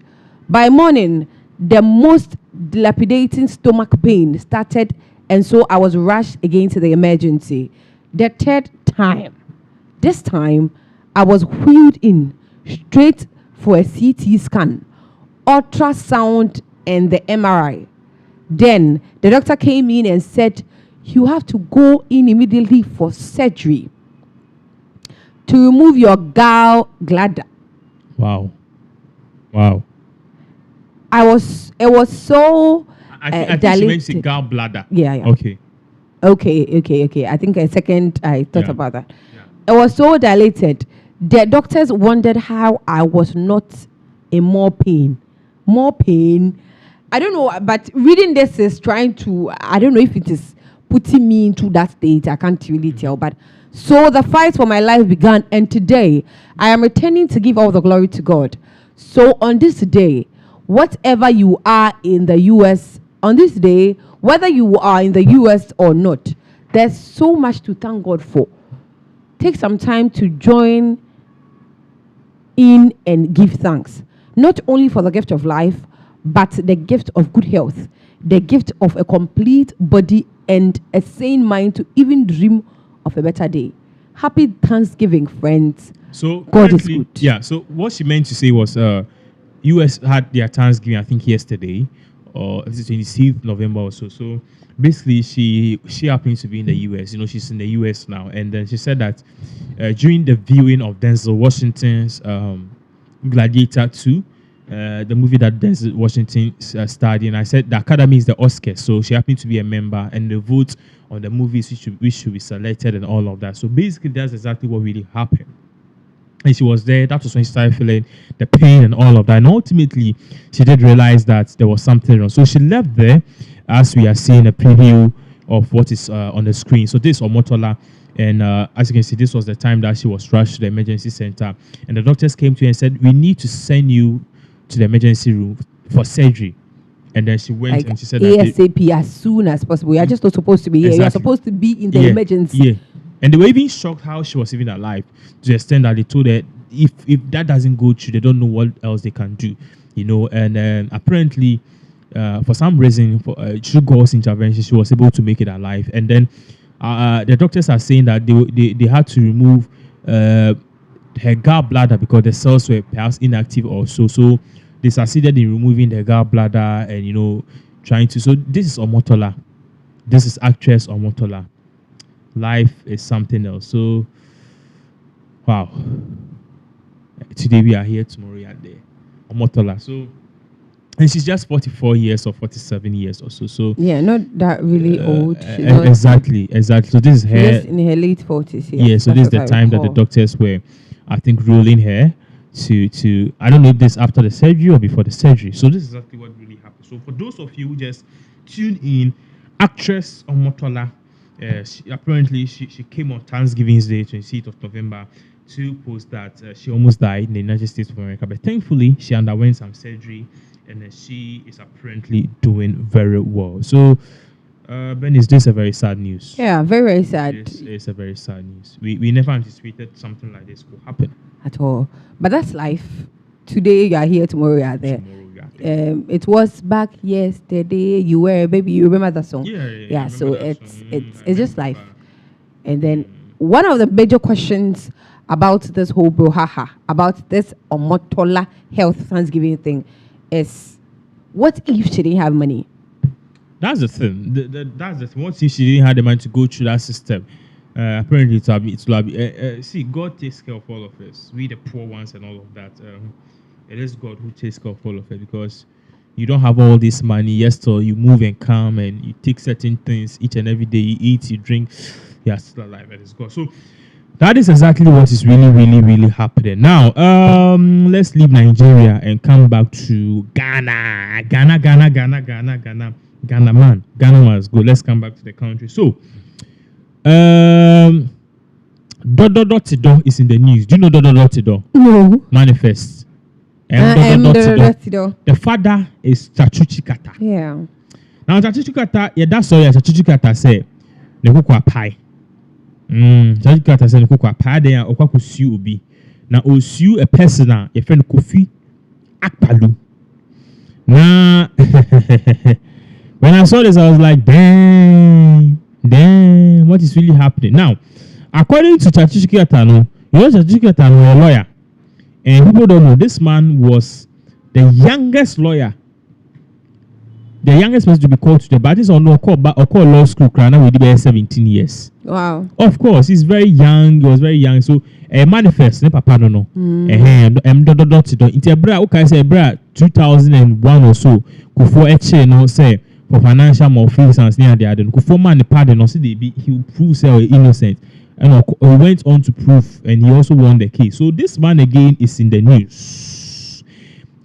By morning, the most dilapidating stomach pain started, and so I was rushed again to the emergency. The third time, this time, I was wheeled in straight for a CT scan, ultrasound, and the MRI. Then the doctor came in and said, "You have to go in immediately for surgery to remove your gallbladder." Wow. It was so I think dilated. she meant to say gallbladder. Yeah. Okay. I think a second I thought about that. Yeah. It was so dilated. The doctors wondered how I was not in more pain. I don't know, but reading this is trying to, I don't know if it is putting me into that state. I can't really tell. But so the fight for my life began, and today I am returning to give all the glory to God. So on this day, whatever you are in the US, on this day, whether you are in the US or not, there's so much to thank God for. Take some time to join in and give thanks, not only for the gift of life, but the gift of good health, the gift of a complete body and a sane mind to even dream of a better day. Happy Thanksgiving, friends. So God is good. Yeah. So what she meant to say was, U.S. had their Thanksgiving, I think yesterday, or it's 26th November or so. So basically, she happens to be in the U.S. You know, she's in the U.S. now, and then she said that during the viewing of Denzel Washington's Gladiator 2. The movie that Denzel Washington starred in. I said the Academy is the Oscars, so she happened to be a member, and the vote on the movies which should be selected and all of that. So basically, that's exactly what really happened. And she was there. That was when she started feeling the pain and all of that. And ultimately, she did realize that there was something wrong. So she left there, as we are seeing a preview of what is on the screen. So this is Omotola. And as you can see, this was the time that she was rushed to the emergency center. And the doctors came to her and said, we need to send you to the emergency room for surgery. And then she went and she said ASAP as soon as possible. You're just not supposed to be here. You're supposed to be in the emergency. Yeah. And they were even shocked how she was even alive, to the extent that they told her if that doesn't go through, they don't know what else they can do. You know, and apparently for some reason, through God's intervention, she was able to make it alive. And then the doctors are saying that they had to remove her gallbladder because the cells were perhaps inactive also. So they succeeded in removing the gallbladder and, you know, trying to. So this is Omotola. This is actress Omotola. Life is something else. So, wow. Today we are here, tomorrow we are there. Omotola. So, and she's just 44 years or 47 years or so. So yeah, not that really old. Exactly. So this is her. She's in her late 40s. Yeah. So this is the time that the doctors were, I think, rolling her to I don't know if this after the surgery or before the surgery. So this is exactly what really happened. So for those of you who just tune in, actress Omotola, apparently she came on Thanksgiving's Day, 28th of November, to post that she almost died in the United States of America, but thankfully she underwent some surgery and she is apparently doing very well. So Ben, is this a very sad news? Yeah, very, very sad. It's a very sad news. We never anticipated something like this would happen at all. But that's life. Today you are here, tomorrow you are there. It was back yesterday. You were a baby. You remember that song? Yeah. So it's just life. And then one of the major questions about this whole brouhaha, about this Omotola health Thanksgiving thing, is what if she didn't have money? That's the thing. That's the thing. What if she didn't have the money to go through that system? Apparently, it will be. See, God takes care of all of us. We, the poor ones, and all of that. It is God who takes care of all of it, because you don't have all this money. Yes, so you move and come and you take certain things each and every day. You eat, you drink. You are still alive. It is God. So that is exactly what is really, really, really happening. Now, let's leave Nigeria and come back to Ghana. Ghana, man. Ghana must go. Let's come back to the country. So, Dodo is in the news. Do you know Dodo? No. Manifest. The father is Chachuchi Kata. Yeah. Now Chachuchi Kata, that's all. Chachuchi Kata say, "Ne kukwa pie." Chachuchi Kata say, "Ne kukwa pie." Then okwa kusiu obi. Now osiu a person a friend Kofi Akpalu. Now when I saw this, I was like, damn, what is really happening now? According to Chachuchi Kata, no, you know Chachuchi Kata was a lawyer. And people don't know, this man was the youngest lawyer, the youngest person to be called to the bar. This or call law school, now we did 17 years. Wow. Of course, he's very young. He was very young. So, manifest, ne papa no. Into bra, okay, say bra 2001 or so. Kufo eche no say for financial malfeasance near the other. Kufo man the pardon no say he will prove say innocent. And he went on to prove, and he also won the case. So this man again is in the news,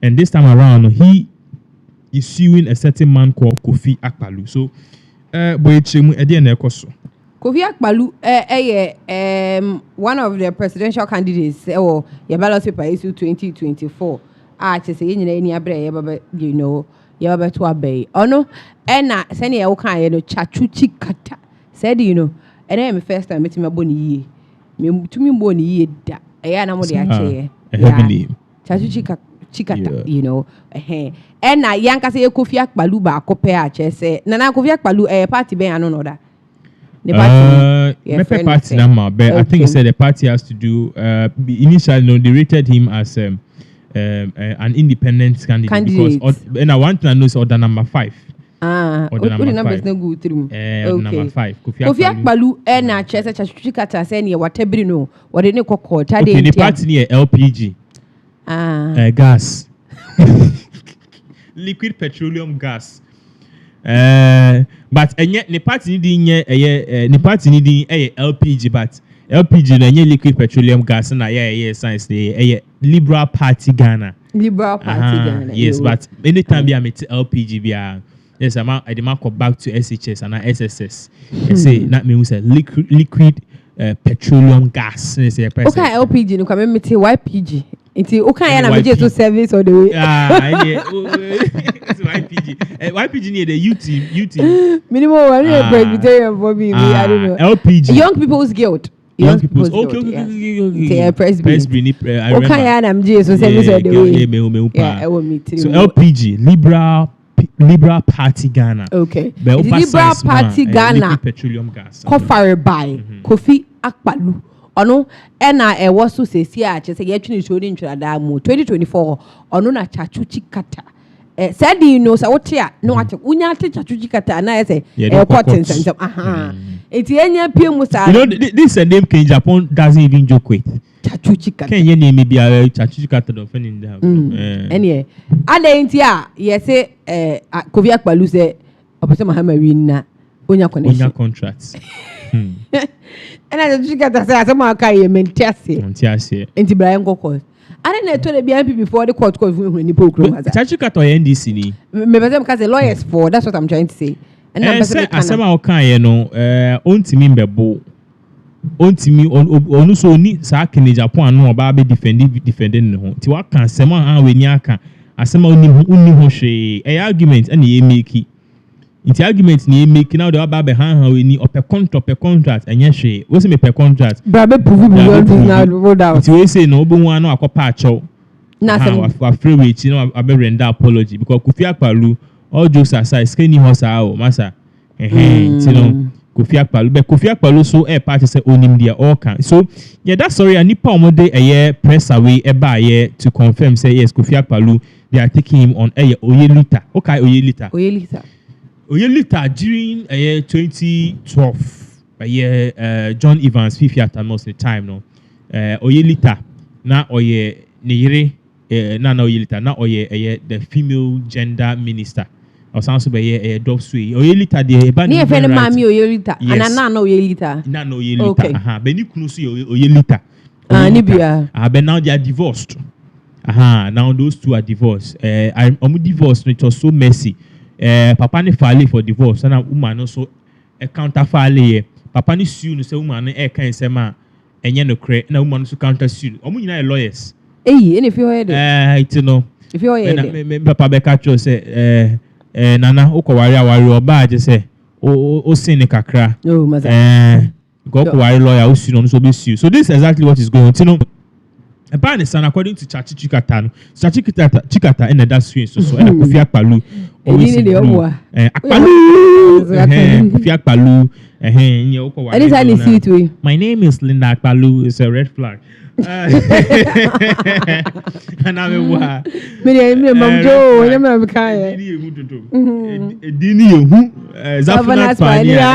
and this time around he is suing a certain man called Kofi Akpalu. So boy chemu e dey na ekoso. Kofi Akpalu one of the presidential candidates or your ballot paper issue 2024. Just say any abre you know you to obey. Oh no, and send you okay chachuchi kata. Said you know, and I'm first time meeting my boni me to me boni da. Na mo de ache. Chachuchi chikata, you know. And na yanka say Kofi Akpalu ba kope ache say Nana Kofi Akpalu party be ano no da. The party number, but I think he said the party has to do. Initially, they rated him as an independent candidate. Because and I want to know is order number 5. Order number 5. No good through. Number 5. Kofi Akpalu na chese chachukata say ni whatever no. What they call okay, the party near LPG. Gas. Liquid petroleum gas. But and yet the party needing LPG, but LPG na liquid petroleum gas na science the Liberal Party Ghana. Liberal Party Ghana. Yes, but anytime we meet LPG yes, I demand go back to SHS and SSS. I say that means liquid petroleum gas. Okay, LPG no come meet YPG. It's okay na me to service all the way. YPG near the UT. Minimum one Presbyterian for me. I don't know. LPG. Young people's guild. Young people's. Okay. Presbyterian. Okay, I'm so service all the way. Yeah, I will meet you. So LPG, Liberal Party Ghana. Okay. Liberal Party Ghana. Petroleum gas. Covered by Kofi Akpalu. Ono ena was so say just say yetwini show in 2024 ono na chachuchi kata said you know so what here no ate unya ate chachuchi kata na say important sense enti enya pie musa you know this name in Japan doesn't even joke with chachuchi kata can you name be chachuchi kata don fen in there any ada enti yes say Kofi Akpalu say opese mahama winna onya connection onya contracts and I just got to say, I'm not going to Tiasi. Into Brian Gokos. I didn't tell the BNP before the court called when you poke. Chachukat or NDC. Maybe because the lawyers for that's what I'm trying to say. And I say, I say, okay, on to me, Bebo. On to me, on so need Sakin Japan, no about defending the home. To what can someone when Yaka, as some only Hoshe, a argument and ye make it. It's argument ni make now the about behind how we need per contract and yes what's me per contract brabe prove now road out we say no obo one no akopa acho na free wait you know abe render apology because Kofi Akpalu all jokes aside skinny horse o masa you know Kofi Akpalu so party say onim dia all can so yeah that sorry anipa omode press away here to confirm say yes Kofi Akpalu they are taking him on Oyelita okay Oyelita Oyelita during 2012 John Evans Fifi at most the time no Oyelita na oye neyire na Oyelita na oye the female gender minister or sounds be dog sui Oyelita the eba ni efe mami Oyelita ana na Oyelita na Oyelita okay. Beni kunu su Oyelita ni bia but now they are divorced now those two are divorced I'm divorced it was so messy. Papa ni file for divorce na woman also a counter file papa ni sue no say woman e kan say ma enye no kre na woman so counter sue omo nyina lawyers and if you heard it no if you heard papa be catch say nana ukowari awari oba je say o sin ni kakra oh maza go kowari lawyer o sue no so be sue so this is exactly what is going on you know Apparently, according to Chikata in the swing so and Kofi Akpalu always Kofi Akpalu anytime you see it my name is Linda Akpalu it's a red flag and I'm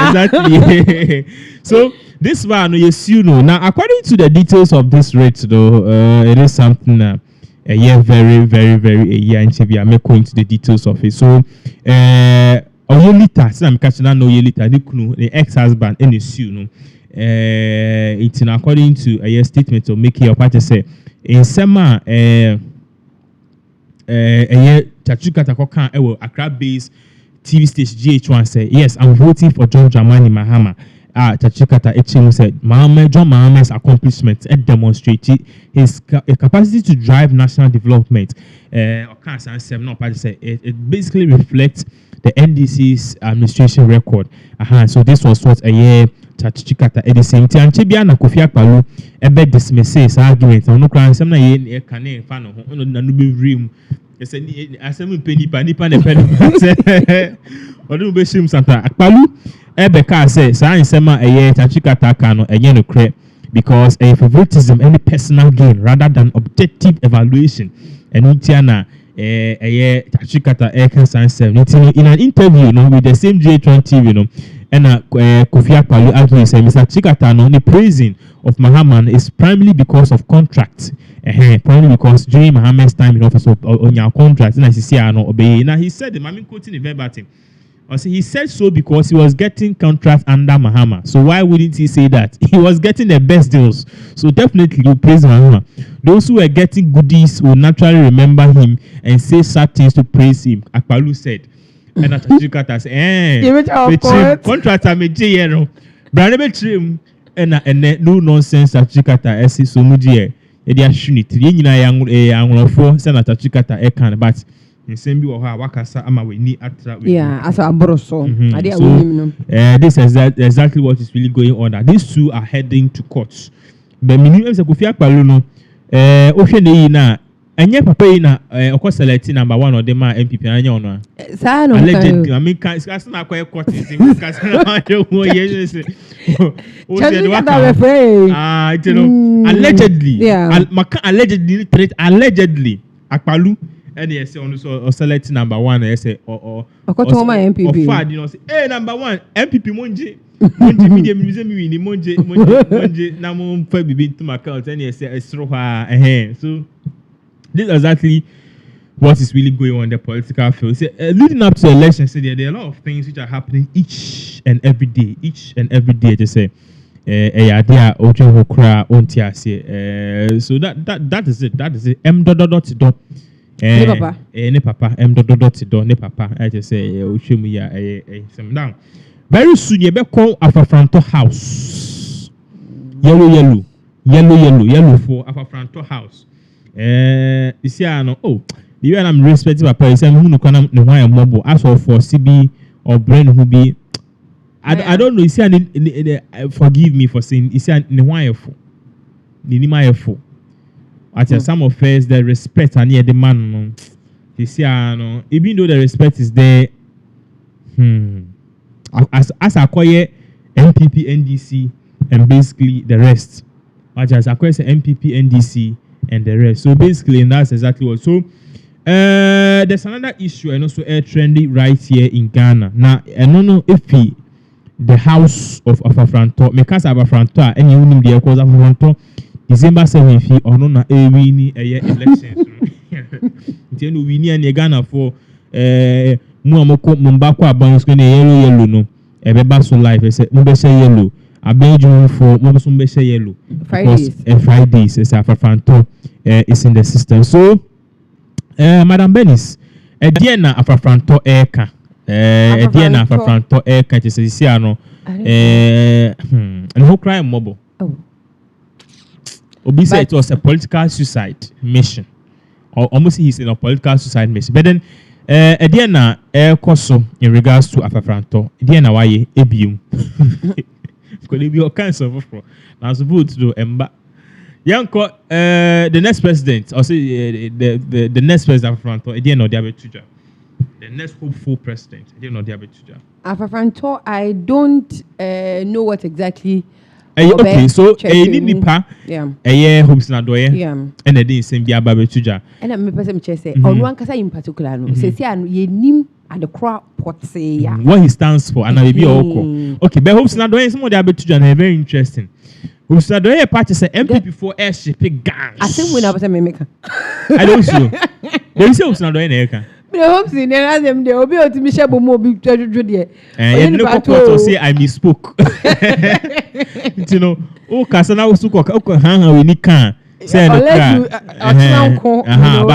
exactly so this one you know now according to the details of this rate though it is something a year very a year into we are going into the details of it so Oyelita I'm catching no Oyelita the ex-husband and his you know it's according to a year statement of making your party say in summer a year Chachuka Takokan Accra based TV station GH1 said, yes, I'm voting for John Dramani Mahama. Tachikata Echim said, John Mahama's accomplishments demonstrated his capacity to drive national development. It basically reflects the NDC's administration record. So this was what a year Tachikata at the same time. Chibiana Kofi Akpalu dismisses argument. No crime, some ye can fan of Nanubi Rim. I said, penny or do be Santa Akpalu. Ebeka says, I sema a year Tachikata kano a yen credit because a favoritism any personal gain rather than objective evaluation. And Utiana a year Tachikata Eka Science in an interview, with the same GH1 TV, and Kofi Akpalu argues Mr. Chikata the praising of Mahaman is primarily because of contracts. Primarily because during Mahaman's time in office on your contracts, and I see obey. Now he said, I'm quoting the verbatim. He said so because he was getting contracts under Mahama. So why wouldn't he say that? He was getting the best deals. So definitely you praise Mahama. Those who were getting goodies will naturally remember him and say sad things to praise him. Akpalu said. And Atachikata said, contracts are made here. Brand trim and no nonsense Atachikata as so much. They are shunit. Young for Senator Chikata Ekan, but in same or Wakasa Amawe ni atra. Yeah, as a broso. This is exactly what is really going on. These two are heading to courts. But minimum is a Kofi Akpalu Ocean na enye papa na okọ select number 1 or dem MPP anya ono. Allegedly, I mean can na akwa court is because na wo ye say. Allegedly. Allegedly Akpalu and yes on so select number 1 and say or MPP. Or fad you know say hey number 1 MPP monje media museum we ni monje na mo fa bibi to my account and yes so this is exactly what is really going on in the political field. So, leading up to the election, there are a lot of things which are happening each and every day. Just say, so that is it. Ne papa. I just say, down. Very soon, you be call Afafranto House. Yellow for Afafranto House. You see, I know. Oh, the way I'm respecting my parents, I'm who no can no why I'm mobile. As for CB or brain who be, I don't know. You see, forgive me for saying. You see, no why for, my for. At some affairs, the respect and near the man. You see, I know. Even though the respect is there, as I acquire MPP, NDC, and basically the rest. As I acquire MPP, NDC. And the rest. So basically, and that's exactly what. So there's another issue and also trendy right here in Ghana. Now, I don't know if the house of Afafranto, because Afafranto, and you know the cause of Afafranto, December 7th, or no, a winning a year elections. You know, we need Ghana for Muamoko Mumbako Aban's going to yellow no. A basso life, I said, Mubesa yellow. I beg you for Mobusumbe yellow. Fridays is Afafranto is in the system. So, Madam Benis, Diana Afafranto Eka, Diana Afafranto Eka, is a Siano, and who crime mobile. Obi said it was a political suicide mission, or almost he's in a political suicide mission. But then, Diana Koso in regards to Afafranto, Diana Waye Ebium. Could be all kinds of now supposed to do Emba. Yanko, the next president, or say the next president of Afafranto, I didn't know Diabetuja. The next hopeful president, I didn't know Diabetuja. Afafranto, I don't know what exactly. Okay, so a nipa, a year hopes na doye, and I didn't send Diabetuja. And I'm a person say, on one case in particular, says, ye nim and the crowd pot say, what he stands for, and I will be okay. Okay, but hopes na doye, some of Diabetuja, very interesting. Hopes na doye party say MPP for airship gang. I think when I was a mimic. I don't know. They say hopes na doye neka. The hopes in them, they will be able to be able to be treasured. And you know, say I misspoke. You know, oh, Casana was to cook, hang we can. say but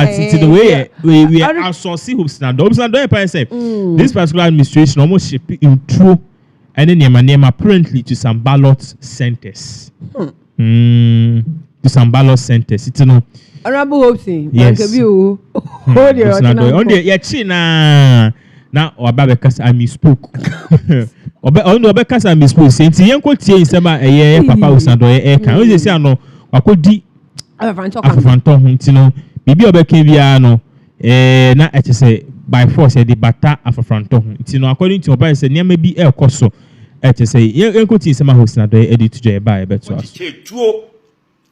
it's the way we are outsourcing hoops now. Hoops now don't say this particular administration almost ship intro and then name apparently to some ballot centers. To some ballot centers. It's no honorable hoping. Yes. Oh dear, on the yachina now or babacas I misspoke. Only Obecas I misspoke. Since Yanko T. Sema a year, Papa was under air. Can you say no? I could di Afranton Huntino, Bibi Obecaviano, na at say by force a debata Afranton. It's no according to Obey said near maybe El Coso. At say Yanko T. Sema was not the edit to by better.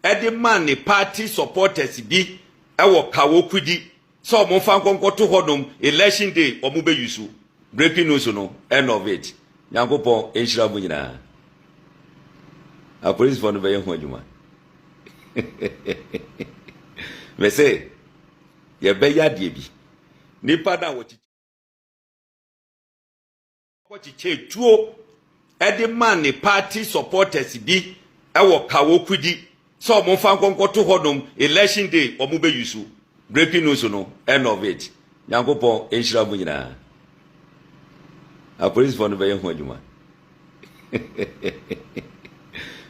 Eddie man the party supporters be our Kawokudi. So mon fan kon to hodom election day or mube yusu. Breaking news no end of it. Yankopon enshira mu nyina. A police for no be ho adwuma. Me say ye be ya de bi. Nipa na wo chiche tuo Eddie man the party supporters be our Kawokudi. So mon fan kon to hodom election day or mube yusu. Breaking news no end of it. Yankopon enshira mu nyina. A police for no be ho adwuma.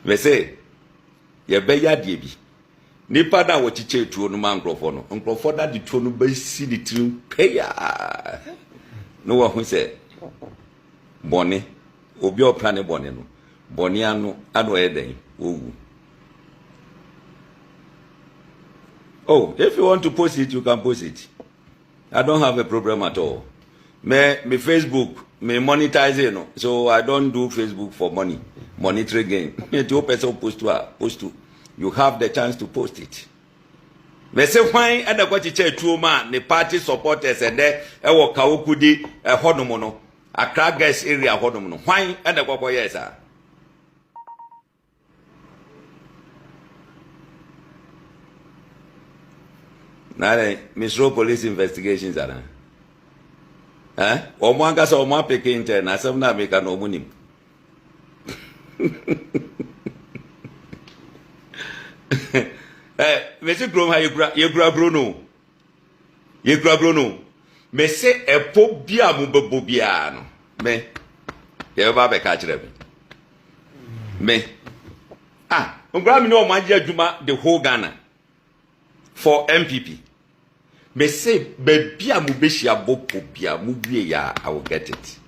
Me say ye be ya de bi. Nipa na wo chiche tuo no man nkrofo no. Nkrofo da de tuo no be si di trim peya. No wa hu say bone obi o plan bone no. Bone anu eden owu. Oh, if you want to post it, you can post it. I don't have a problem at all. Me Facebook, me monetize it, no. So I don't do Facebook for money, monetary gain. Me two person post to. You have the chance to post it. Me say why ada kwa chiche tuo ma the party supporters and there e wo Kawokudi e honomo no. Accra guest area honomo no. Why ada kwa yes ah. Nare, Misro police investigations are. Omwanga so omwa peke inche na sem na meka no munim. Mese Grom ha yekura Bruno. Yekura Bruno. Me se epo bia mu bebo bia no. Me ye ba be ka kire me. Ngura mi no omagye adwuma the whole Ghana for MPP. Me say baby amu beshi abopo bia mu wie ya I will get it.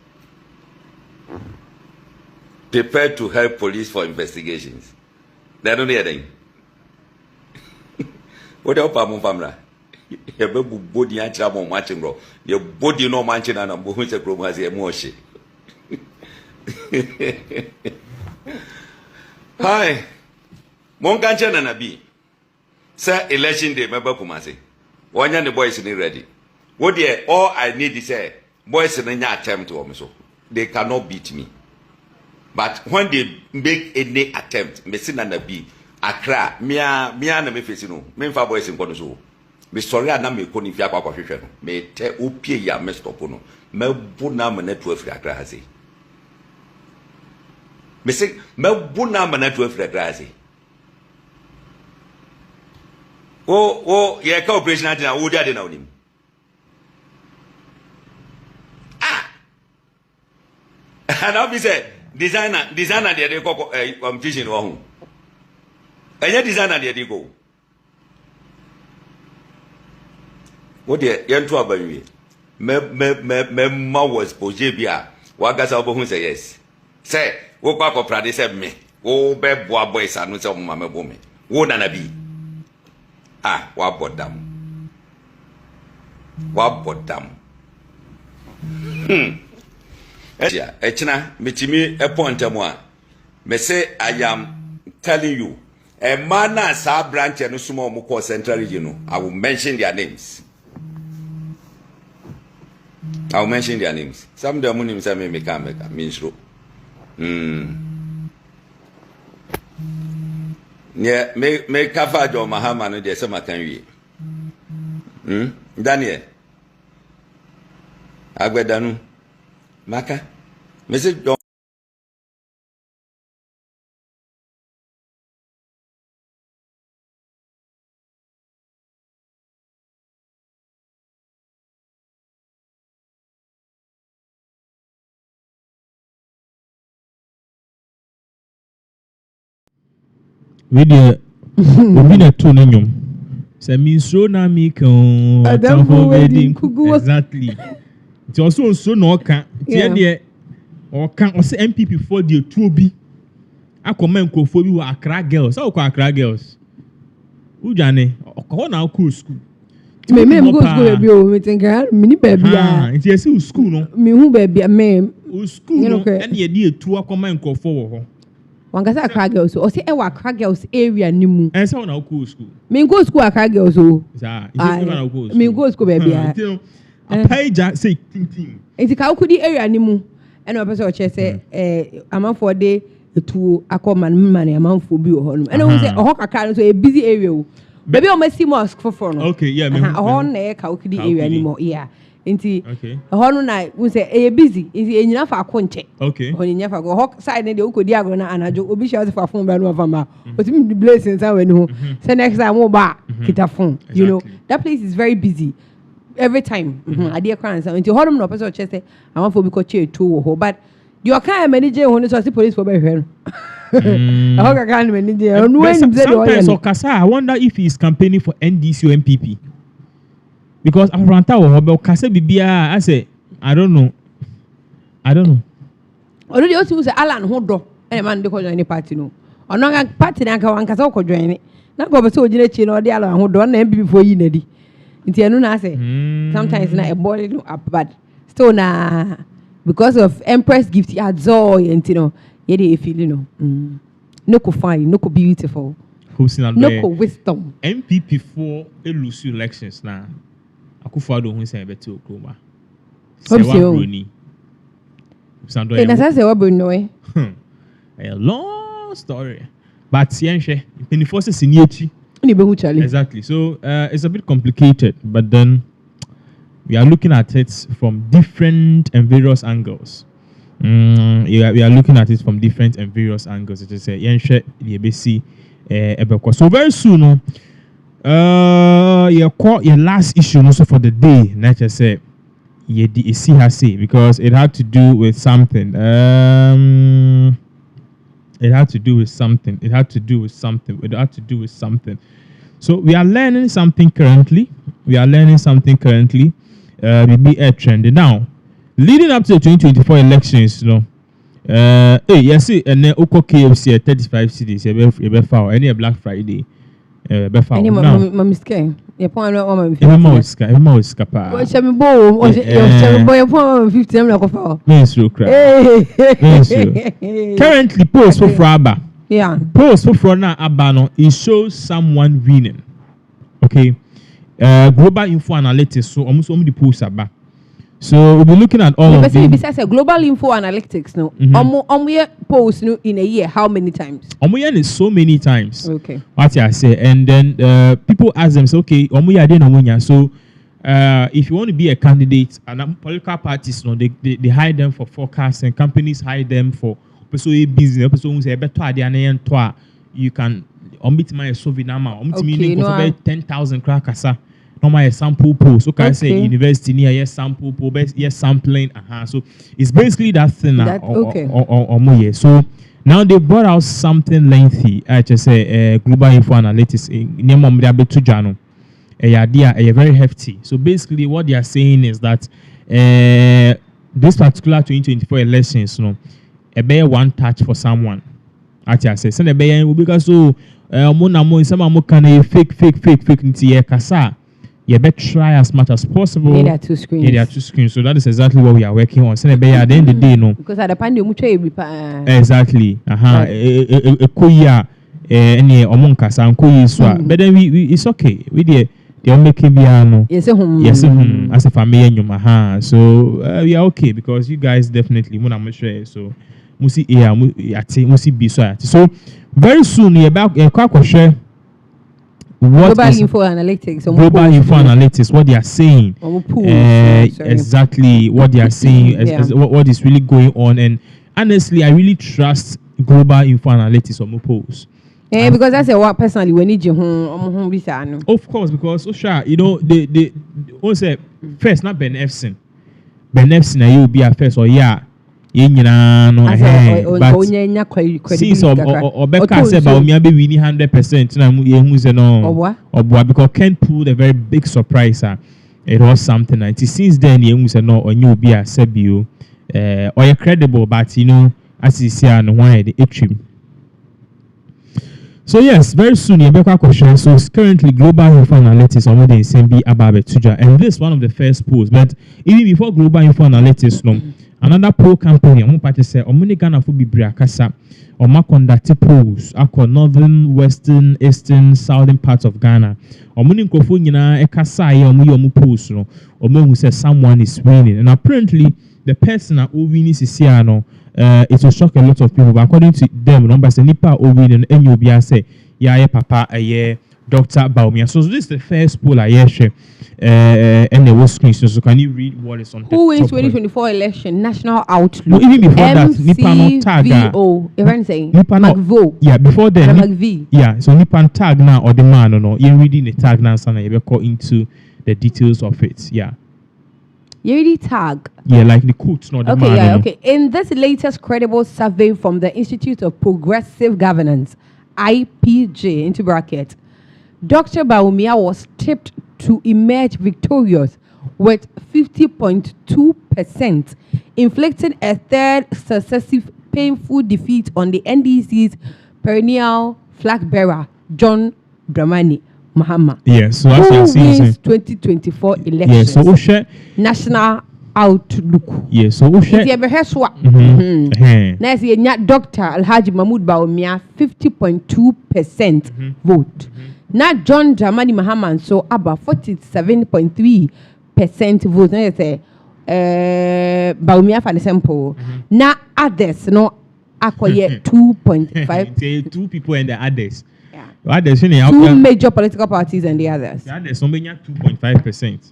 Prepare to help police for investigations. They don't hear them. What help am famra? Ye be bu body an tra mo matching bro. Ye body no matching na bo hu se krom has ye mo hye. Hi. Mon kanche na nabi. Say election day meba kumase. Wanya the boys in ready. What there all I need is say boys in nya attempt to so. They cannot beat me. But when they make any attempt, me sin na be Accra, mia na me face no. Me fa boys in kono so. Me sorry na me ko ni fi akwa hwehwe no. Me te opie ya me stop no. Me bu na me na 12 Accra ha sei. Me say me bu na me na 12 Accra ha sei. Oh, yeah, operation antina, wo dia de na onim. And I be say designer dey go competition wo hu. Enye designer dey go. Wo dey yentu abanwie. Me ma was poje bia. Wa gasa obo hu say yes. Say, wo kwa ko prade say me. Wo be boa boys anu say mo ma me bo me. Wo na bi. Wabodam. Echina, metimi epontamo. Me say I am telling you, a man as our branch and small Muko Central Region. I will mention their names. Some of the names I may make means true. Yeah, me cover your Mahama no de sama kan wi. Daniel. Agbedanu. Maka. Message We the we na two nyom. Say me so na me kan wedding exactly. It also so no kan. Tie de o kan o say MPP for the two bi. Akoma nkofo bi wa Accra girls. How ko Accra girls? Ujane o na ko school. Me go school be o me think me baby ah. Nti ese school no. Me hu baby me School no and ye dey etu akoma nkofo wo ho. Wankasa Accra girls o say e wa Accra girls area ni mu. And say na ko school. Me go school Accra girls o. Sa, na ko school. Me go school baby ah. A page say ting. Enti ka ukudi area ni mu. E na person o che say amanfo de etu akoma man amanfo bi wo ho no. E na hu say o ho kakra no so a busy area o. Baby o mesi mosque for no. Okay, yeah, me. Ho na e ka ukudi area ni mo yeah. Enti okay. Ho no na we say e busy. Enti enyina fa akonche. Okay. Ho nyina fa go ho side na de ukodi agro na anajo obi share fa phone bra no fa ma. Otimi di blessings an we ni ho. Say next time mo ba kita phone. You know, that place is very busy. Every time. Ade kran say enti ho no person che say amanfo bi ko che etu wo ho but you can manage ho no so say police for be hwe no. Sometimes Okasa, I wonder if he is campaigning for NDC or MPP. Because Afranta or Okasa Bibia, I say, I don't know. Already also say Alan Hodo, and man, they call any party no. Or no party, and Kawanka join it. Not go so generation or the Alan Hodo, and MPP before you need it. Intianuna say, sometimes not a body no up, but still na because of Empress gift, he had joy and you know. Yede feel no. No ko fine, no ko beautiful. No ko wisdom. MPP for lose elections now. Akua Donkor who say better Oklahoma. Bruni. And as I say what Bruno A long story. But sienche in forces in Yechi. Exactly. So it's a bit complicated, but then we are looking at it from different and various angles. We are looking at it from different and various angles. It is so very soon, your last issue also for the day. Not just say because it had to do with something. It had to do with something. So we are learning something currently. We be a trend now. Leading up to the 2024 elections, you know, yes, and then Oko KFC at 35 cities, a foul, any Black Friday, a foul. Any mistake. You point out one mouse, capa. What shall we bow? Or boy upon 15 like a foul? Currently, post for Fraba. Yeah, post for Frona Abano, it shows someone winning. Okay, global info analytics, so almost only the posts are back. So we'll be looking at all of them. Besides global info analytics, no. Post no in a year. How many times? Is so many times. Okay. What I say, and then people ask them, okay, so if you want to be a candidate, and political parties, no, they hire them for forecasts, and companies hire them for business. Person say better you can omit my sovinama. Okay, 10,000 crackers. Normal sample post. So can I say university near yes sample post, yes sampling. So it's basically that thing. So now they brought out something lengthy. I just say global info analytics. Very hefty. So basically, what they are saying is that this particular 2024 elections, you know, a bear one touch for someone. I say, send a bear because so some fake kasa. You better try as much as possible. There are two screens. There are two screens. So that is exactly what we are working on. So at the end of the day, no. Because at the pandemic, exactly. Any omonkasa so. But then we it's okay. We they're making piano. Yes, as a family, so we are okay because you guys definitely sure. So musi be so very soon you're back share. Global info analytics. What they are saying. Exactly what they are saying. What is really going on. And honestly, I really trust global info analytics on polls. Because that's what personally we need you home. Of course, because you know they also first not Ben Efson. Ben Efson you will be a first or yeah. no but since Obeka said about me be winning 100% na yehu say no Obwa because Ken pulled a very big surprise. It was something and since then yehu say no onye obi a sebio or you credible but you know as you see and why the atrim. So yes, very soon Yebekwa question. So currently Global Info Analytics on the SMB Ababe Tuja, and this is one of the first polls. But even before Global Info Analytics, no, another poll company, I'm going to say, Omuni Ghana for Bibria Kasa, or ma conduct polls, akwa northern, western, eastern, southern parts of Ghana. Omuni Nkofo nyina ekasa ye omu polls no, omu who says someone is winning, and apparently the person who winning is here no. It will shock a lot of people, but according to them, numbers and nipa Owen and Nyobia say, yeah, papa, Dr. Baumia. So this is the first poll I share, and there was screen. So can you read what is on? Who wins 2024 election? National Outlook. No, even before that, nipa no tag. Everyone saying nipa no. McVo. Yeah, before then. McV. Yeah, so nipa tag now or the man or no. You reading the tag now, so you go into the details of it. Yeah. You already tag. Yeah, like the quotes, not the okay, man. Yeah, okay. In this latest credible survey from the Institute of Progressive Governance, IPG, into bracket, Dr. Baumia was tipped to emerge victorious with 50.2%, inflicting a third successive painful defeat on the NDC's perennial flag bearer, John Dramani Mahama. Yes, so that's who wins 2024 elections. Yes, so Ushe National Outlook. Yes, so Ushe. It's Beheswa. Now see Dr. Alhaji Mahmoud Baumia 50.2% vote. Now John Dramani Mahama so about 47.3% vote. Now say Baumia for example. Now others no acquire 2.5. Two people and the others. Two major political parties and the others. Yeah, there's only 2.5%.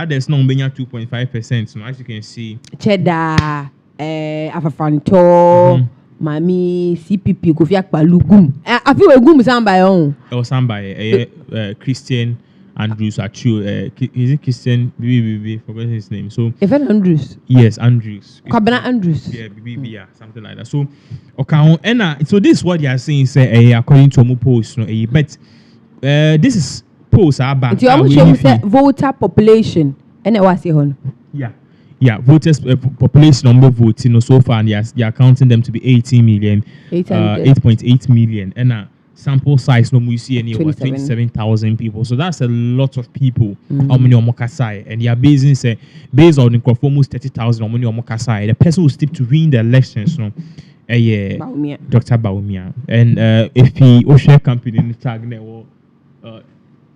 There's no 2.5%. So as you can see, Cheddar, Afafanto, Mami, CPP, Kofi Akpalu, Gum. I feel a Gum sound by own. Or somebody, Christian Andrews Achu. Is it Christian? BBB, forgot his name. So, Evan Andrews. Yes, Andrews. Kabana Andrews. Yeah, BBB, yeah, something like that. So, okay, and so this is what they are saying. Say, according to Omu post, no, but this is post about voter population. And what's it on? Yeah, voters population number voting so far, and they are counting them to be 18 million, 8.8 million, and sample size no we see any over 27,000 people. So that's a lot of people. How many omokasai, and they are based on the almost 30,000 how many omokasai. The person who stick to win the elections, no, Dr. Baumia, and if he share company in the tag network,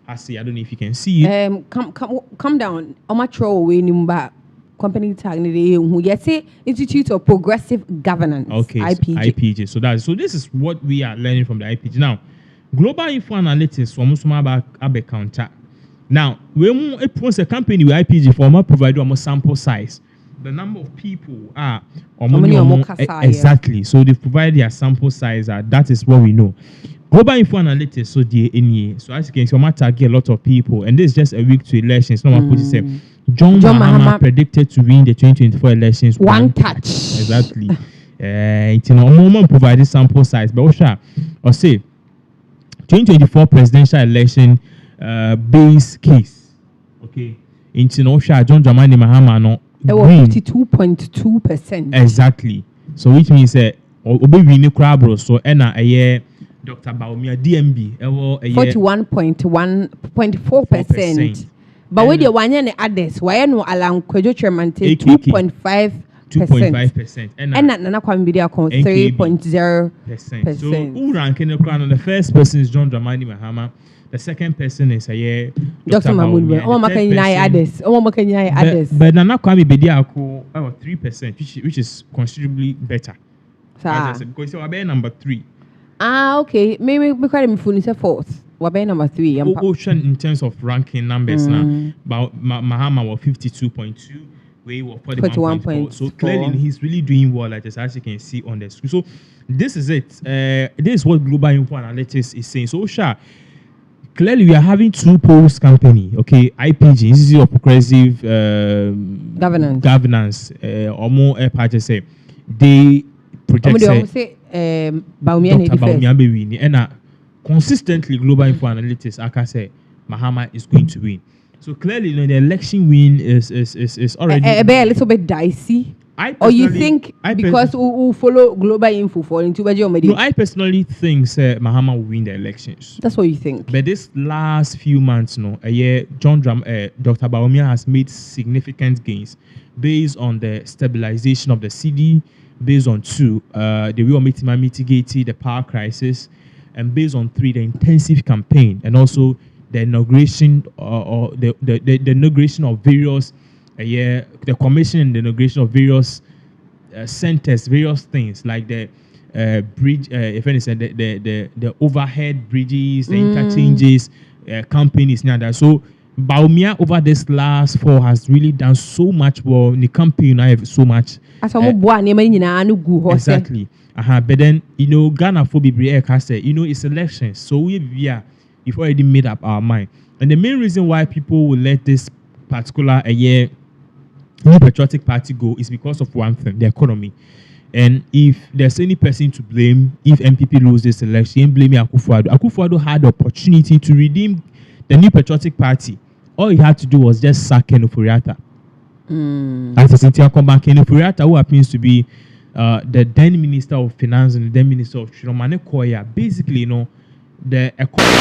I see. I don't know if you can see it. Come down. Omanchannel we number company tag who say Institute of Progressive Governance. Okay, IPG. So this is what we are learning from the IPG. Now, Global Info Analytics almost about counter. Now, when we post a company with IPG for more provide more sample size, the number of people are exactly. So they provide their sample size. That is what we know. Global Info Analytics, so the NE. So as you can see, we target a lot of people, and this is just a week to elections. No one put it say John Mahama predicted to win the 2024 elections. One touch. Exactly. It's in a moment provided sample size, but or say 2024 presidential election base case. Okay. It's in John Dramani Mahama no. 52.2%. Exactly. So which means obe win crowd so a year. Dr. Baumia DMB 41.4%. But with the one and others, why no alarm Kwadwo chairman 2.5%. And Nana Kwambidia 3.0%. So who ranking the crown? The first person is John Dramani Mahama. The second person is Dr. Mahmoud. But Nana Kwame Bedia 3%, which is considerably better. Because you are number 3. Okay. Maybe because I'm fully fourth. What by number 3? Ocean in terms of ranking numbers now. But Mahama was 52.2, we were 41.4. So clearly he's really doing well, as you can see on the screen. So this is it. This is what Global Info Analytics is saying. So clearly we are having two polls company. Okay, IPG, Institute of Progressive Governance. Or more party say they project say Dr. Baumia Bewini and consistently Global Info Analytics aka say Mahama is going to win. So clearly, the election win is already a little bit dicey. Or you think because we follow Global Info for into no, I personally think Mahama will win the elections. That's what you think. But this last few months, a year, Dr. Baumia has made significant gains based on the stabilization of the CD, based on 2, the way of mitigating the power crisis, and based on 3, the intensive campaign, and also the inauguration or the inauguration of various the commission and the inauguration of various centers, various things like the bridge, if anything, the overhead bridges, the interchanges, companies now that. So Baumia over this last 4 has really done so much well in the campaign. I have so much. Exactly. But then Ghana for Bibriya say it's elections, so we've already made up our mind. And the main reason why people will let this particular New Patriotic Party go is because of one thing: the economy. And if there's any person to blame, if MPP lose this election, blame Akua Donkor. Akua Donkor had the opportunity to redeem the New Patriotic Party. All he had to do was just sack Ken Ofori-Atta. As a Cynthia Komba, Ken Ofori-Atta, who happens to be the then Minister of Finance and the then Minister of Chiromane Koya, basically, the economy.